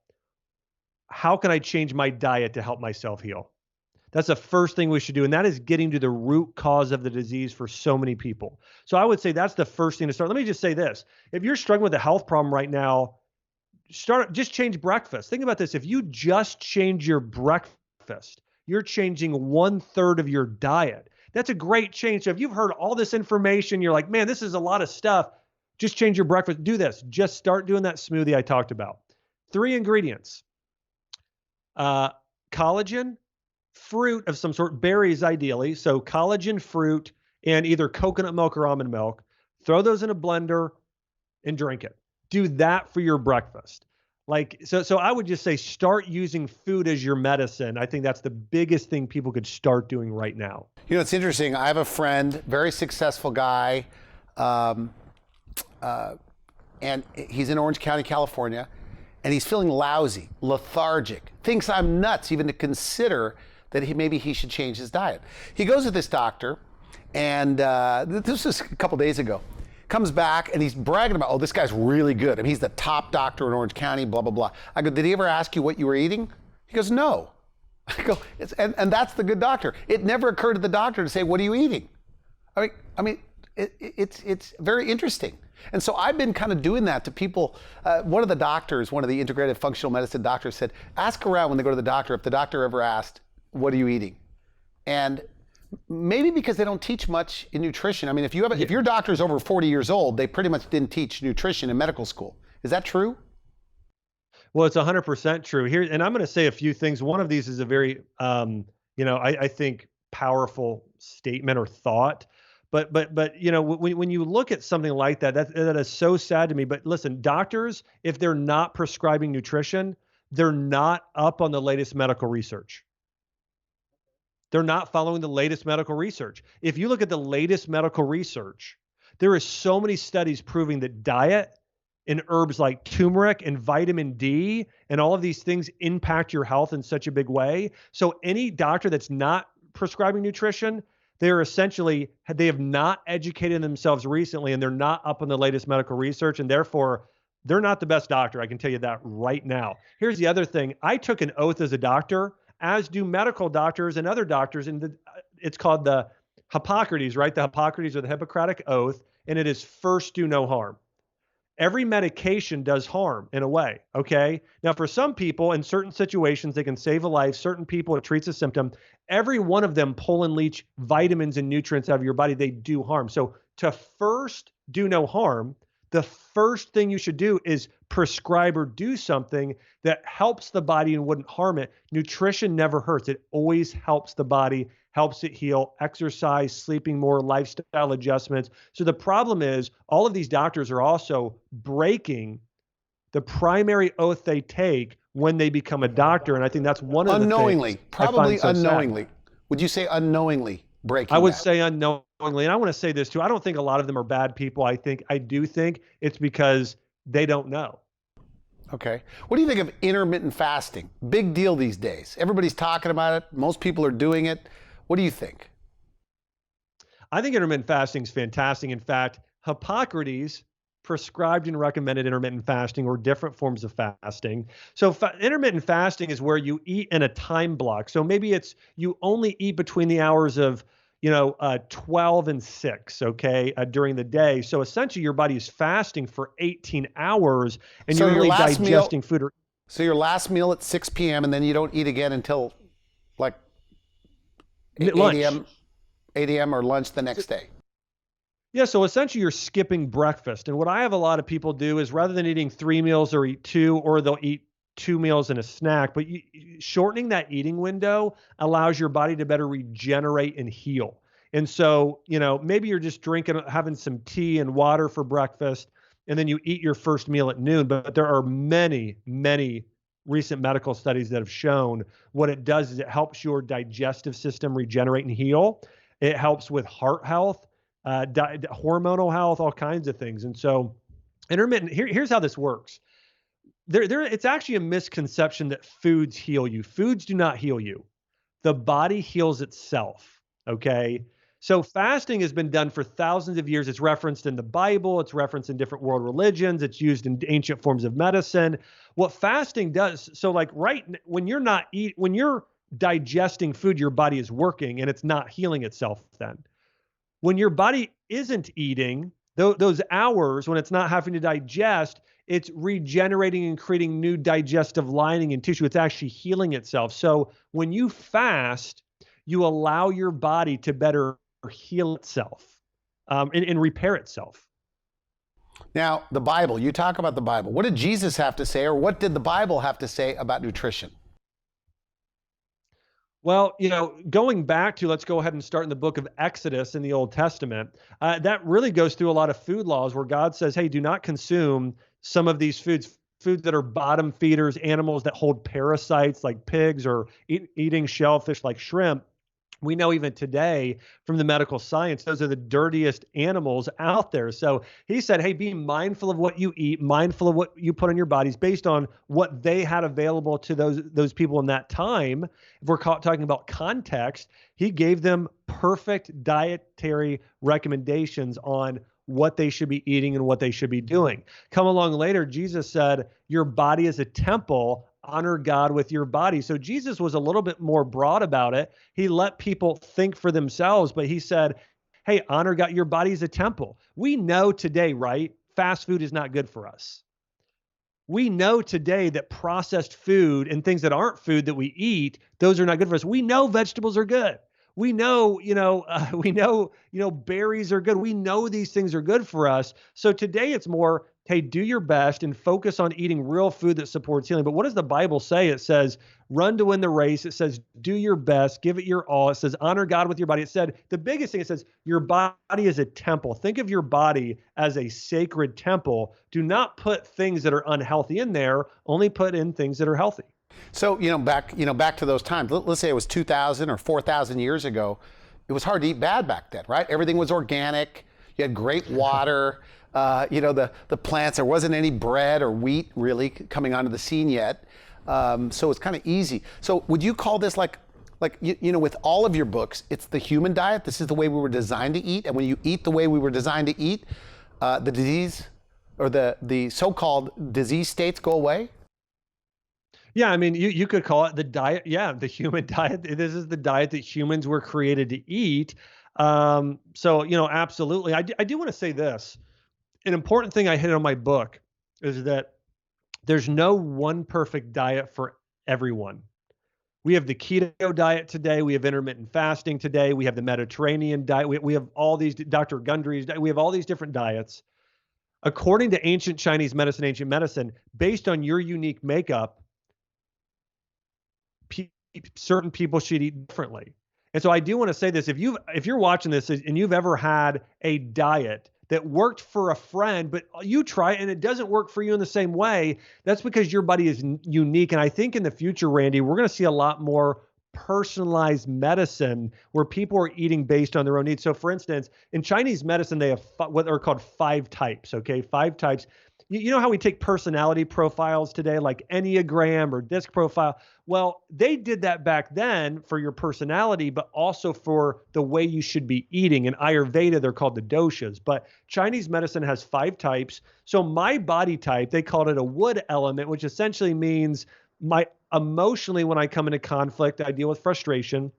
how can I change my diet to help myself heal? That's the first thing we should do. And that is getting to the root cause of the disease for so many people. So I would say that's the first thing to start. Let me just say this. If you're struggling with a health problem right now, just change breakfast. Think about this. If you just change your breakfast, you're changing 1/3 of your diet. That's a great change. So if you've heard all this information, you're like, man, this is a lot of stuff. Just change your breakfast. Do this. Just start doing that smoothie I talked about. 3 ingredients. Collagen, fruit of some sort, berries ideally. So collagen, fruit, and either coconut milk or almond milk. Throw those in a blender and drink it. Do that for your breakfast. So I would just say start using food as your medicine. I think that's the biggest thing people could start doing right now. It's interesting. I have a friend, very successful guy, and he's in Orange County, California, and he's feeling lousy, lethargic, thinks I'm nuts even to consider that maybe he should change his diet. He goes to this doctor, and this was a couple days ago. Comes back and he's bragging about, oh, this guy's really good. I mean, he's the top doctor in Orange County, blah, blah, blah. I go, did he ever ask you what you were eating? He goes, no. I go, and that's the good doctor. It never occurred to the doctor to say, what are you eating? I mean, it's very interesting. And so I've been kind of doing that to people. One of the integrative functional medicine doctors said, ask around when they go to the doctor if the doctor ever asked, what are you eating? And maybe because they don't teach much in nutrition. I mean, if your doctor's over 40 years old, they pretty much didn't teach nutrition in medical school. Is that true? Well, it's 100% true here. And I'm going to say a few things. One of these is a very, I think powerful statement or thought. But when you look at something like that, that is so sad to me. But listen, doctors, if they're not prescribing nutrition, they're not up on the latest medical research. They're not following the latest medical research. If you look at the latest medical research, there is so many studies proving that diet and herbs like turmeric and vitamin D and all of these things impact your health in such a big way. So any doctor that's not prescribing nutrition, they have not educated themselves recently, and they're not up on the latest medical research, and therefore they're not the best doctor. I can tell you that right now. Here's the other thing. I took an oath as a doctor, as do medical doctors and other doctors. And it's called the Hippocrates, right? The Hippocrates, or the Hippocratic Oath, and it is first do no harm. Every medication does harm in a way, okay? Now, for some people, in certain situations, they can save a life. Certain people, it treats a symptom. Every one of them pull and leach vitamins and nutrients out of your body. They do harm. So to first do no harm, the first thing you should do is prescribe or do something that helps the body and wouldn't harm it. Nutrition never hurts. It always helps the body, helps it heal, exercise, sleeping more, lifestyle adjustments. So the problem is all of these doctors are also breaking the primary oath they take when they become a doctor. And I think that's one of the things. Unknowingly, probably unknowingly. Would you say unknowingly breaking? I would say unknowingly. and I want to say this too, I don't think a lot of them are bad people. I do think it's because they don't know. Okay. What do you think of intermittent fasting? Big deal these days. Everybody's talking about it. Most people are doing it. What do you think? I think intermittent fasting is fantastic. In fact, Hippocrates prescribed and recommended intermittent fasting or different forms of fasting. So intermittent fasting is where you eat in a time block. So maybe it's you only eat between the hours of 12 and 6, okay, during the day. So essentially your body is fasting for 18 hours and So you're your really last meal, digesting food. so your last meal at 6 p.m. and then you don't eat again until like 8 Lunch. a.m. 8 a.m. or lunch the next day. Yeah, so essentially you're skipping breakfast. And what I have a lot of people do is rather than eating 3 meals or eat 2, or they'll eat 2 meals and a snack, but shortening that eating window allows your body to better regenerate and heal. And so, maybe you're just having some tea and water for breakfast, and then you eat your first meal at noon. But there are many, many recent medical studies that have shown what it does is it helps your digestive system regenerate and heal. It helps with heart health, hormonal health, all kinds of things. And so intermittent, here's how this works. It's actually a misconception that foods heal you. Foods do not heal you. The body heals itself, okay? So fasting has been done for thousands of years. It's referenced in the Bible. It's referenced in different world religions. It's used in ancient forms of medicine. What fasting does, so like when you're digesting food, your body is working and it's not healing itself then. When your body isn't eating, those hours when it's not having to digest, it's regenerating and creating new digestive lining and tissue. It's actually healing itself. So when you fast, you allow your body to better heal itself and repair itself. Now, the Bible, you talk about the Bible. What did Jesus have to say, or what did the Bible have to say about nutrition? Well, going back to, let's go ahead and start in the book of Exodus in the Old Testament. That really goes through a lot of food laws where God says, hey, do not consume some of these foods that are bottom feeders, animals that hold parasites like pigs, or eating shellfish like shrimp. We know even today from the medical science, those are the dirtiest animals out there. So he said, hey, be mindful of what you eat, mindful of what you put on your bodies based on what they had available to those people in that time. If we're talking about context, he gave them perfect dietary recommendations on what they should be eating and what they should be doing. Come along later, Jesus said, your body is a temple. Honor God with your body. So Jesus was a little bit more broad about it. He let people think for themselves, but he said, hey, honor God, your body is a temple. We know today, right? Fast food is not good for us. We know today that processed food and things that aren't food that we eat, those are not good for us. We know vegetables are good. We know, berries are good. We know these things are good for us. So today it's more, hey, do your best and focus on eating real food that supports healing. But what does the Bible say? It says, run to win the race. It says, do your best, give it your all. It says, honor God with your body. It said, the biggest thing, it says, your body is a temple. Think of your body as a sacred temple. Do not put things that are unhealthy in there. Only put in things that are healthy. So, back to those times. Let's say it was 2,000 or 4,000 years ago. It was hard to eat bad back then, right? Everything was organic. You had great water. The plants. There wasn't any bread or wheat really coming onto the scene yet. So it's kind of easy. So would you call this like with all of your books, it's the human diet? This is the way we were designed to eat. And when you eat the way we were designed to eat, the disease or the so-called disease states go away? Yeah, I mean, you could call it the diet. Yeah, the human diet. This is the diet that humans were created to eat. So, absolutely. I do want to say this. An important thing I hit on my book is that there's no one perfect diet for everyone. We have the keto diet today. We have intermittent fasting today. We have the Mediterranean diet. We have all these, Dr. Gundry's diet. We have all these different diets. According to ancient Chinese medicine, based on your unique makeup, certain people should eat differently. And so I do want to say this, if you're watching this and you've ever had a diet that worked for a friend, but you try it and it doesn't work for you in the same way, that's because your body is unique. And I think in the future, Randy, we're going to see a lot more personalized medicine where people are eating based on their own needs. So for instance, in Chinese medicine, they have what are called 5 types, okay? 5 types. You know how we take personality profiles today, like Enneagram or DISC profile? Well, they did that back then for your personality, but also for the way you should be eating. In Ayurveda, they're called the doshas. But Chinese medicine has 5 types. So my body type, they called it a wood element, which essentially means my emotionally, when I come into conflict, I deal with frustration,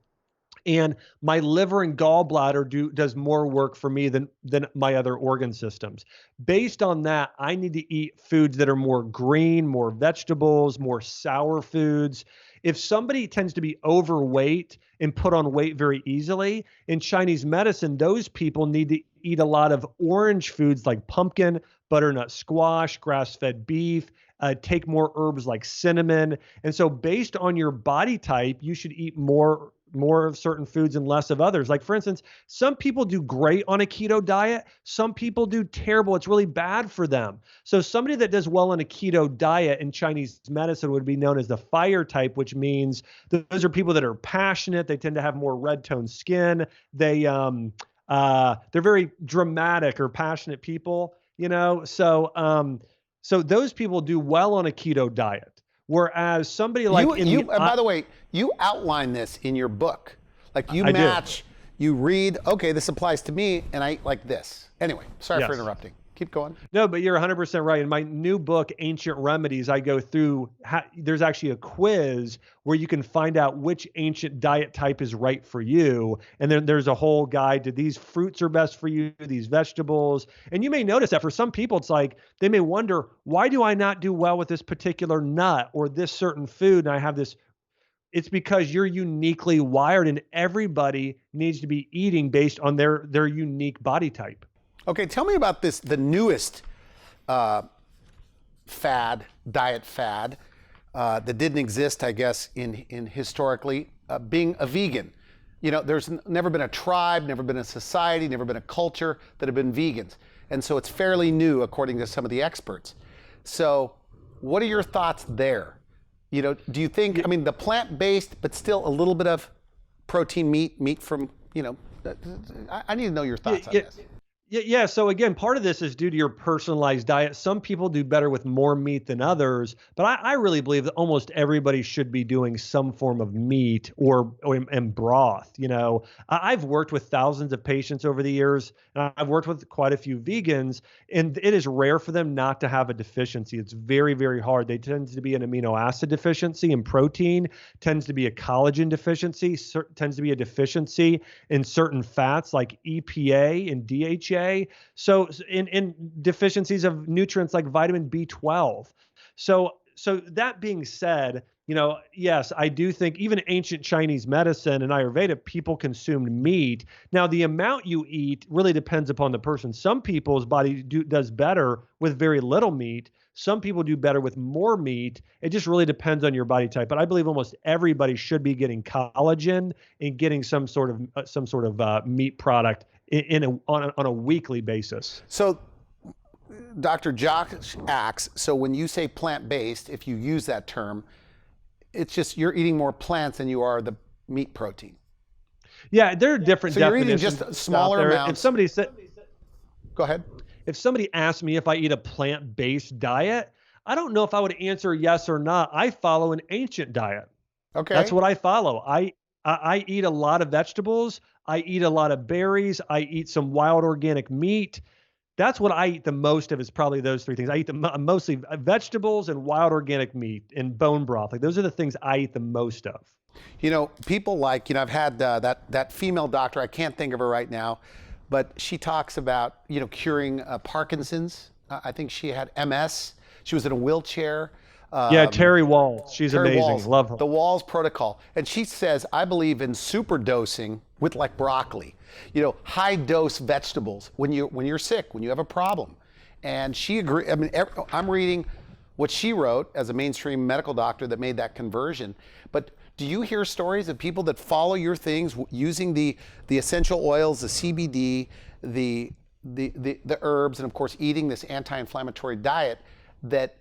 and my liver and gallbladder does more work for me than my other organ systems. Based on that, I need to eat foods that are more green, more vegetables, more sour foods. If somebody tends to be overweight and put on weight very easily, in Chinese medicine, those people need to eat a lot of orange foods like pumpkin, butternut squash, grass-fed beef, take more herbs like cinnamon. And so based on your body type, you should eat more of certain foods and less of others. Like for instance, some people do great on a keto diet. Some people do terrible. It's really bad for them. So somebody that does well on a keto diet in Chinese medicine would be known as the fire type, which means those are people that are passionate. They tend to have more red toned skin. They're very dramatic or passionate people, you know? So those people do well on a keto diet. Whereas somebody like by the way, you outline this in your book. Like you you read, okay, this applies to me, and I like this. Anyway, sorry for interrupting. Keep going. No, but you're 100% right. In my new book, Ancient Remedies, I go through, there's actually a quiz where you can find out which ancient diet type is right for you. And then there's a whole guide to these fruits are best for you, these vegetables. And you may notice that for some people, it's like, they may wonder, why do I not do well with this particular nut or this certain food? And I have this. It's because you're uniquely wired, and everybody needs to be eating based on their unique body type. Okay, tell me about the newest diet fad that didn't exist, I guess, in historically, being a vegan. You know, there's never been a tribe, never been a society, never been a culture that have been vegans. And so it's fairly new, according to some of the experts. So what are your thoughts there? You know, do you think, I mean, the plant-based, but still a little bit of protein meat from, you know, I need to know your thoughts on this. Yeah. So again, part of this is due to your personalized diet. Some people do better with more meat than others, but I really believe that almost everybody should be doing some form of meat and broth. You know, I've worked with thousands of patients over the years, and I've worked with quite a few vegans, and it is rare for them not to have a deficiency. It's very, very hard. They tend to be an amino acid deficiency in protein, tends to be a collagen deficiency, tends to be a deficiency in certain fats like EPA and DHA. So in deficiencies of nutrients like vitamin B12. So that being said, you know, yes, I do think even ancient Chinese medicine and Ayurveda, people consumed meat. Now, the amount you eat really depends upon the person. Some people's body does better with very little meat. Some people do better with more meat. It just really depends on your body type. But I believe almost everybody should be getting collagen and getting some sort of meat product on a weekly basis. So Dr. Josh Axe, so when you say plant-based, if you use that term, it's just you're eating more plants than you are the meat protein. Yeah, there are different definitions. So you're eating just smaller amounts. If somebody said, go ahead. If somebody asked me if I eat a plant-based diet, I don't know if I would answer yes or not. I follow an ancient diet. Okay. That's what I follow. I eat a lot of vegetables. I eat a lot of berries. I eat some wild organic meat. That's what I eat the most of, is probably those 3 things. I eat mostly vegetables and wild organic meat and bone broth. Like, those are the things I eat the most of. You know, people like, you know, I've had that female doctor, I can't think of her right now, but she talks about, you know, curing Parkinson's. I think she had MS. She was in a wheelchair. Yeah, Terry Walls. She's amazing. Walls, Love her. The Walls protocol. And she says, I believe in super dosing with like broccoli, you know, high dose vegetables when you're sick, when you have a problem. And she agreed. I mean, I'm reading what she wrote as a mainstream medical doctor that made that conversion. But do you hear stories of people that follow your things using the essential oils, the CBD, the herbs, and of course eating this anti-inflammatory diet, that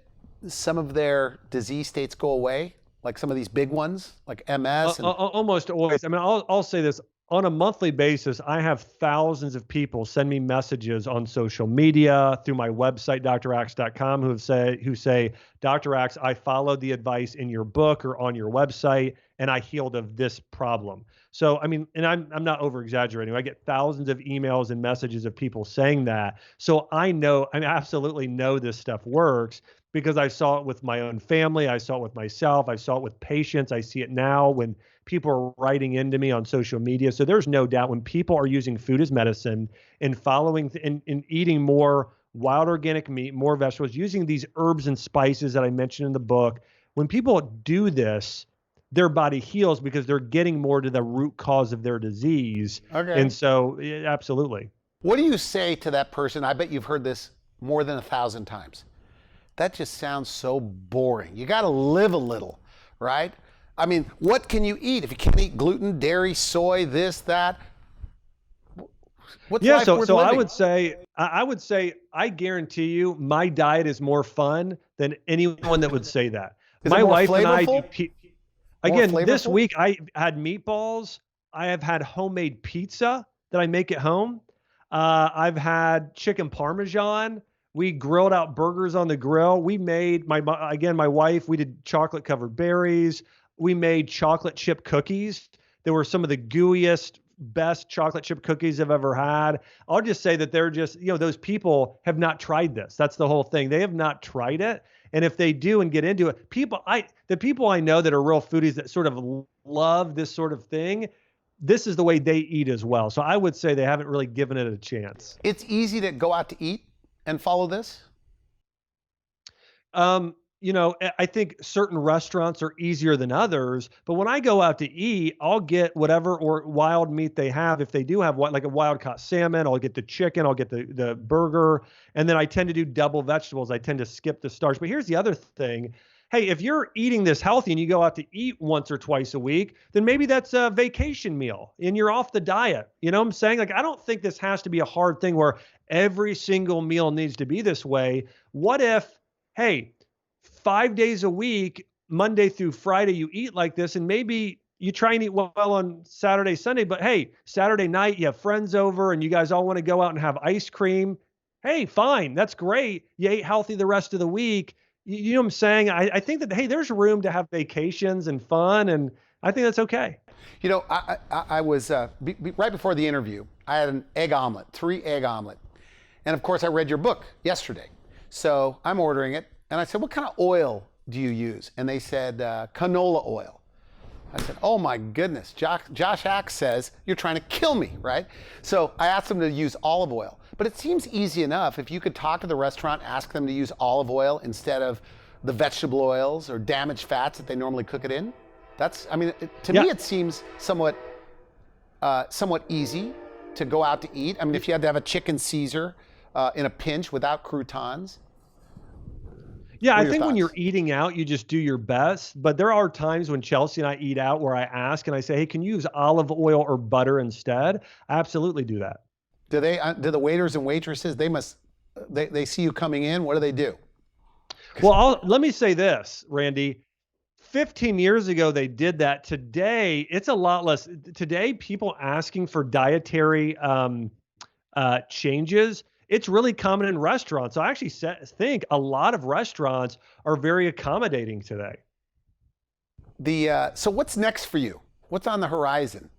some of their disease states go away? Like some of these big ones, like MS and Almost always. I mean, I'll say this on a monthly basis. I have thousands of people send me messages on social media, through my website, drax.com, who say, Dr. Axe, I followed the advice in your book or on your website, and I healed of this problem. So, I mean, and I'm not over exaggerating. I get thousands of emails and messages of people saying that. So I absolutely know this stuff works because I saw it with my own family. I saw it with myself. I saw it with patients. I see it now when people are writing into me on social media. So there's no doubt when people are using food as medicine and following and eating more wild organic meat, more vegetables, using these herbs and spices that I mentioned in the book, when people do this, their body heals because they're getting more to the root cause of their disease. Okay. And so, absolutely. What do you say to that person? I bet you've heard this more than 1,000 times. That just sounds so boring. You got to live a little, right? I mean, what can you eat if you can't eat gluten, dairy, soy, this, that? What's life worth living? I would say, I guarantee you, my diet is more fun than anyone that would say that. Is my it more wife flavorful? and I do. Again, this flavorful? week I had meatballs. I have had homemade pizza that I make at home. I've had chicken parmesan. We grilled out burgers on the grill. We made my wife, we did chocolate covered berries. We made chocolate chip cookies. They were some of the gooeyest, best chocolate chip cookies I've ever had. I'll just say that they're just, those people have not tried this. That's the whole thing. They have not tried it. And if they do and get into it, the people I know that are real foodies that sort of love this sort of thing, this is the way they eat as well. So I would say they haven't really given it a chance. It's easy to go out to eat and follow this? I think certain restaurants are easier than others, but when I go out to eat, I'll get whatever or wild meat they have. If they do have like a wild caught salmon, I'll get the chicken, I'll get the burger. And then I tend to do double vegetables. I tend to skip the starch. But here's the other thing. Hey, if you're eating this healthy and you go out to eat once or twice a week, then maybe that's a vacation meal and you're off the diet. You know what I'm saying? Like, I don't think this has to be a hard thing where every single meal needs to be this way. What if, hey, 5 days a week, Monday through Friday, you eat like this, and maybe you try and eat well on Saturday, Sunday, but hey, Saturday night, you have friends over and you guys all want to go out and have ice cream. Hey, fine. That's great. You ate healthy the rest of the week. You know what I'm saying? I think that, hey, there's room to have vacations and fun, and I think that's okay. I was, right before the interview, I had an egg omelet, 3 egg omelet. And of course, I read your book yesterday. So I'm ordering it. And I said, what kind of oil do you use? And they said, canola oil. I said, oh my goodness, Josh Axe says you're trying to kill me, right? So I asked them to use olive oil. But it seems easy enough if you could talk to the restaurant, ask them to use olive oil instead of the vegetable oils or damaged fats that they normally cook it in. To me, it seems somewhat easy to go out to eat. I mean, if you had to have a chicken Caesar in a pinch without croutons. Yeah, I think when you're eating out, you just do your best. But there are times when Chelsea and I eat out where I ask and I say, hey, can you use olive oil or butter instead? I absolutely do that. Do the waiters and waitresses, they see you coming in, what do they do? Well, let me say this, Randy. 15 years ago, they did that. Today, it's a lot less. Today, people asking for dietary changes, it's really common in restaurants. So I actually think a lot of restaurants are very accommodating today. So what's next for you? What's on the horizon?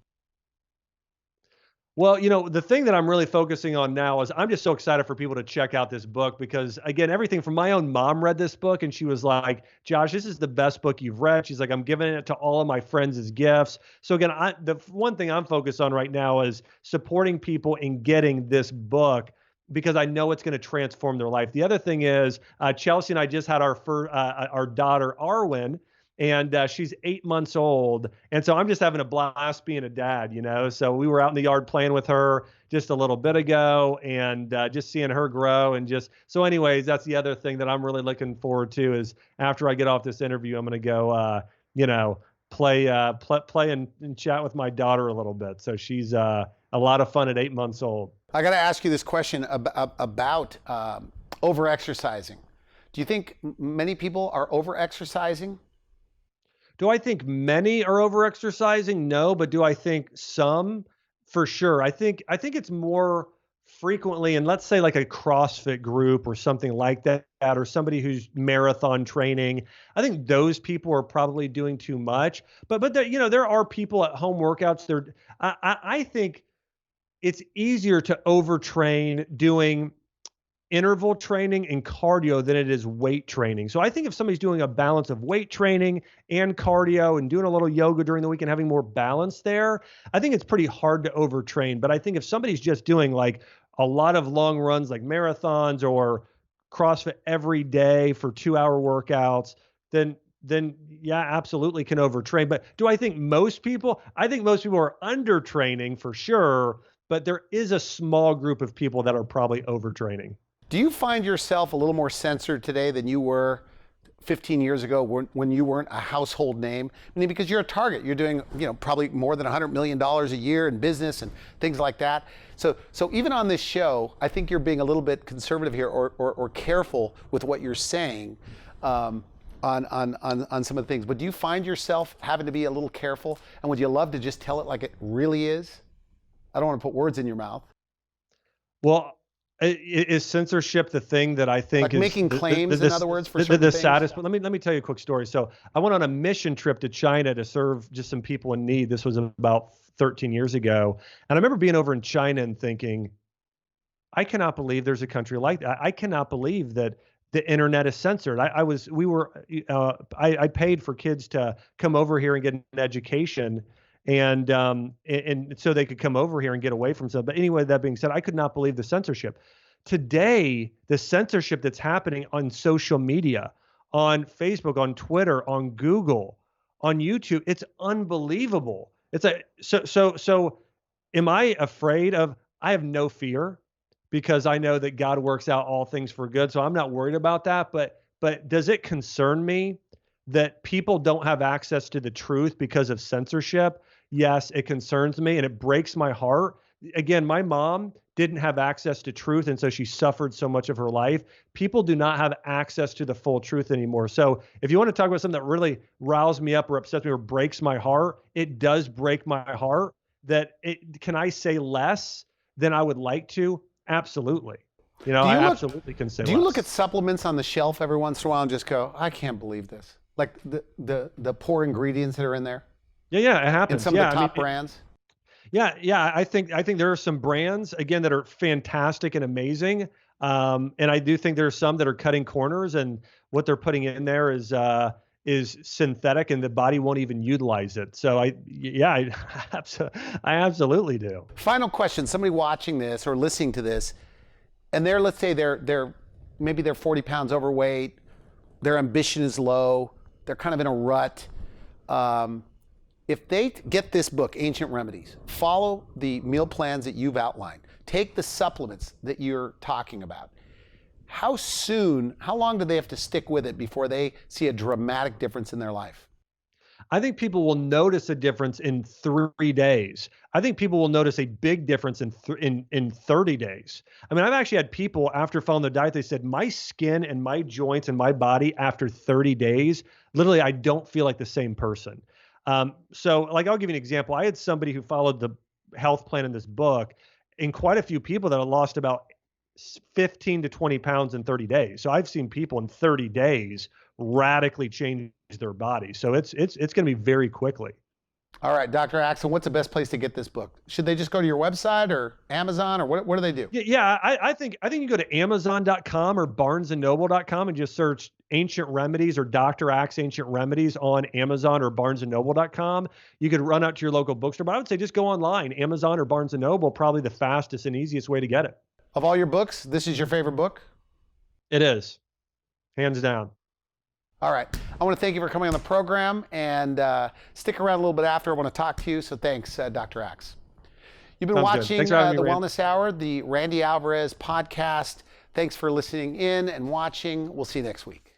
Well, the thing that I'm really focusing on now is I'm just so excited for people to check out this book because, again, everything from my own mom read this book and she was like, Josh, this is the best book you've read. She's like, I'm giving it to all of my friends as gifts. So again, the one thing I'm focused on right now is supporting people in getting this book because I know it's going to transform their life. The other thing is Chelsea and I just had our daughter, Arwen, and she's 8 months old. And so I'm just having a blast being a dad, So we were out in the yard playing with her just a little bit ago and just seeing her grow. And so anyways, that's the other thing that I'm really looking forward to is after I get off this interview, I'm going to go, play and chat with my daughter a little bit. So she's a lot of fun at 8 months old. I got to ask you this question about over-exercising. Do you think many people are over-exercising? Do I think many are overexercising? No, but do I think some? For sure. I think it's more frequently, and let's say like a CrossFit group or something like that, or somebody who's marathon training. I think those people are probably doing too much. But there, there are people at home workouts. I think it's easier to overtrain doing interval training and cardio than it is weight training. So I think if somebody's doing a balance of weight training and cardio and doing a little yoga during the week and having more balance there, I think it's pretty hard to overtrain. But I think if somebody's just doing like a lot of long runs like marathons or CrossFit every day for 2-hour workouts, then yeah, absolutely can overtrain. But do I think most people? I think most people are undertraining for sure, but there is a small group of people that are probably overtraining. Do you find yourself a little more censored today than you were 15 years ago when you weren't a household name? I mean, because you're a target. You're doing, probably more than $100 million a year in business and things like that. So even on this show, I think you're being a little bit conservative here or careful with what you're saying on some of the things. But do you find yourself having to be a little careful? And would you love to just tell it like it really is? I don't want to put words in your mouth. Well, is censorship the thing that I think like is making claims, in other words, for certain the things? saddest? Let me tell you a quick story. So I went on a mission trip to China to serve just some people in need. This was about 13 years ago, and I remember being over in China and thinking, I cannot believe there's a country like that. I cannot believe that the internet is censored. I paid for kids to come over here and get an education, and so they could come over here and get away from stuff. But anyway, that being said, I could not believe the censorship. Today, the censorship that's happening on social media, on Facebook, on Twitter, on Google, on YouTube, it's unbelievable. So am I afraid of? I have no fear, because I know that God works out all things for good. So I'm not worried about that. But does it concern me that people don't have access to the truth because of censorship? Yes, it concerns me, and it breaks my heart. Again, my mom didn't have access to truth, and so she suffered so much of her life. People do not have access to the full truth anymore. So if you want to talk about something that really riles me up or upsets me or breaks my heart, it does break my heart. Can I say less than I would like to? Absolutely. I absolutely can say less. Do you look at supplements on the shelf every once in a while and just go, I can't believe this? Like the poor ingredients that are in there? Yeah, it happens. In some of the top brands? Yeah. I think there are some brands, again, that are fantastic and amazing. And I do think there are some that are cutting corners, and what they're putting in there is synthetic, and the body won't even utilize it. So I absolutely do. Final question. Somebody watching this or listening to this, and let's say they're maybe they're 40 pounds overweight, their ambition is low, they're kind of in a rut. If they get this book, Ancient Remedies, follow the meal plans that you've outlined, take the supplements that you're talking about, how long do they have to stick with it before they see a dramatic difference in their life? I think people will notice a difference in 3 days. I think people will notice a big difference in 30 days. I mean, I've actually had people after following the diet, they said, my skin and my joints and my body after 30 days, literally, I don't feel like the same person. So like, I'll give you an example. I had somebody who followed the health plan in this book, and quite a few people that had lost about 15 to 20 pounds in 30 days. So I've seen people in 30 days radically change their body. So it's going to be very quickly. All right, Dr. Axel, what's the best place to get this book? Should they just go to your website or Amazon, or what do they do? Yeah, I think you go to Amazon.com or BarnesandNoble.com and just search Ancient Remedies or Dr. Axe Ancient Remedies on Amazon or BarnesandNoble.com. You could run out to your local bookstore, but I would say just go online. Amazon or Barnes and Noble, probably the fastest and easiest way to get it. Of all your books, this is your favorite book? It is, hands down. All right. I want to thank you for coming on the program, and stick around a little bit after. I want to talk to you. So thanks, Dr. Axe. You've been watching the Wellness Hour, the Randy Alvarez podcast. Thanks for listening in and watching. We'll see you next week.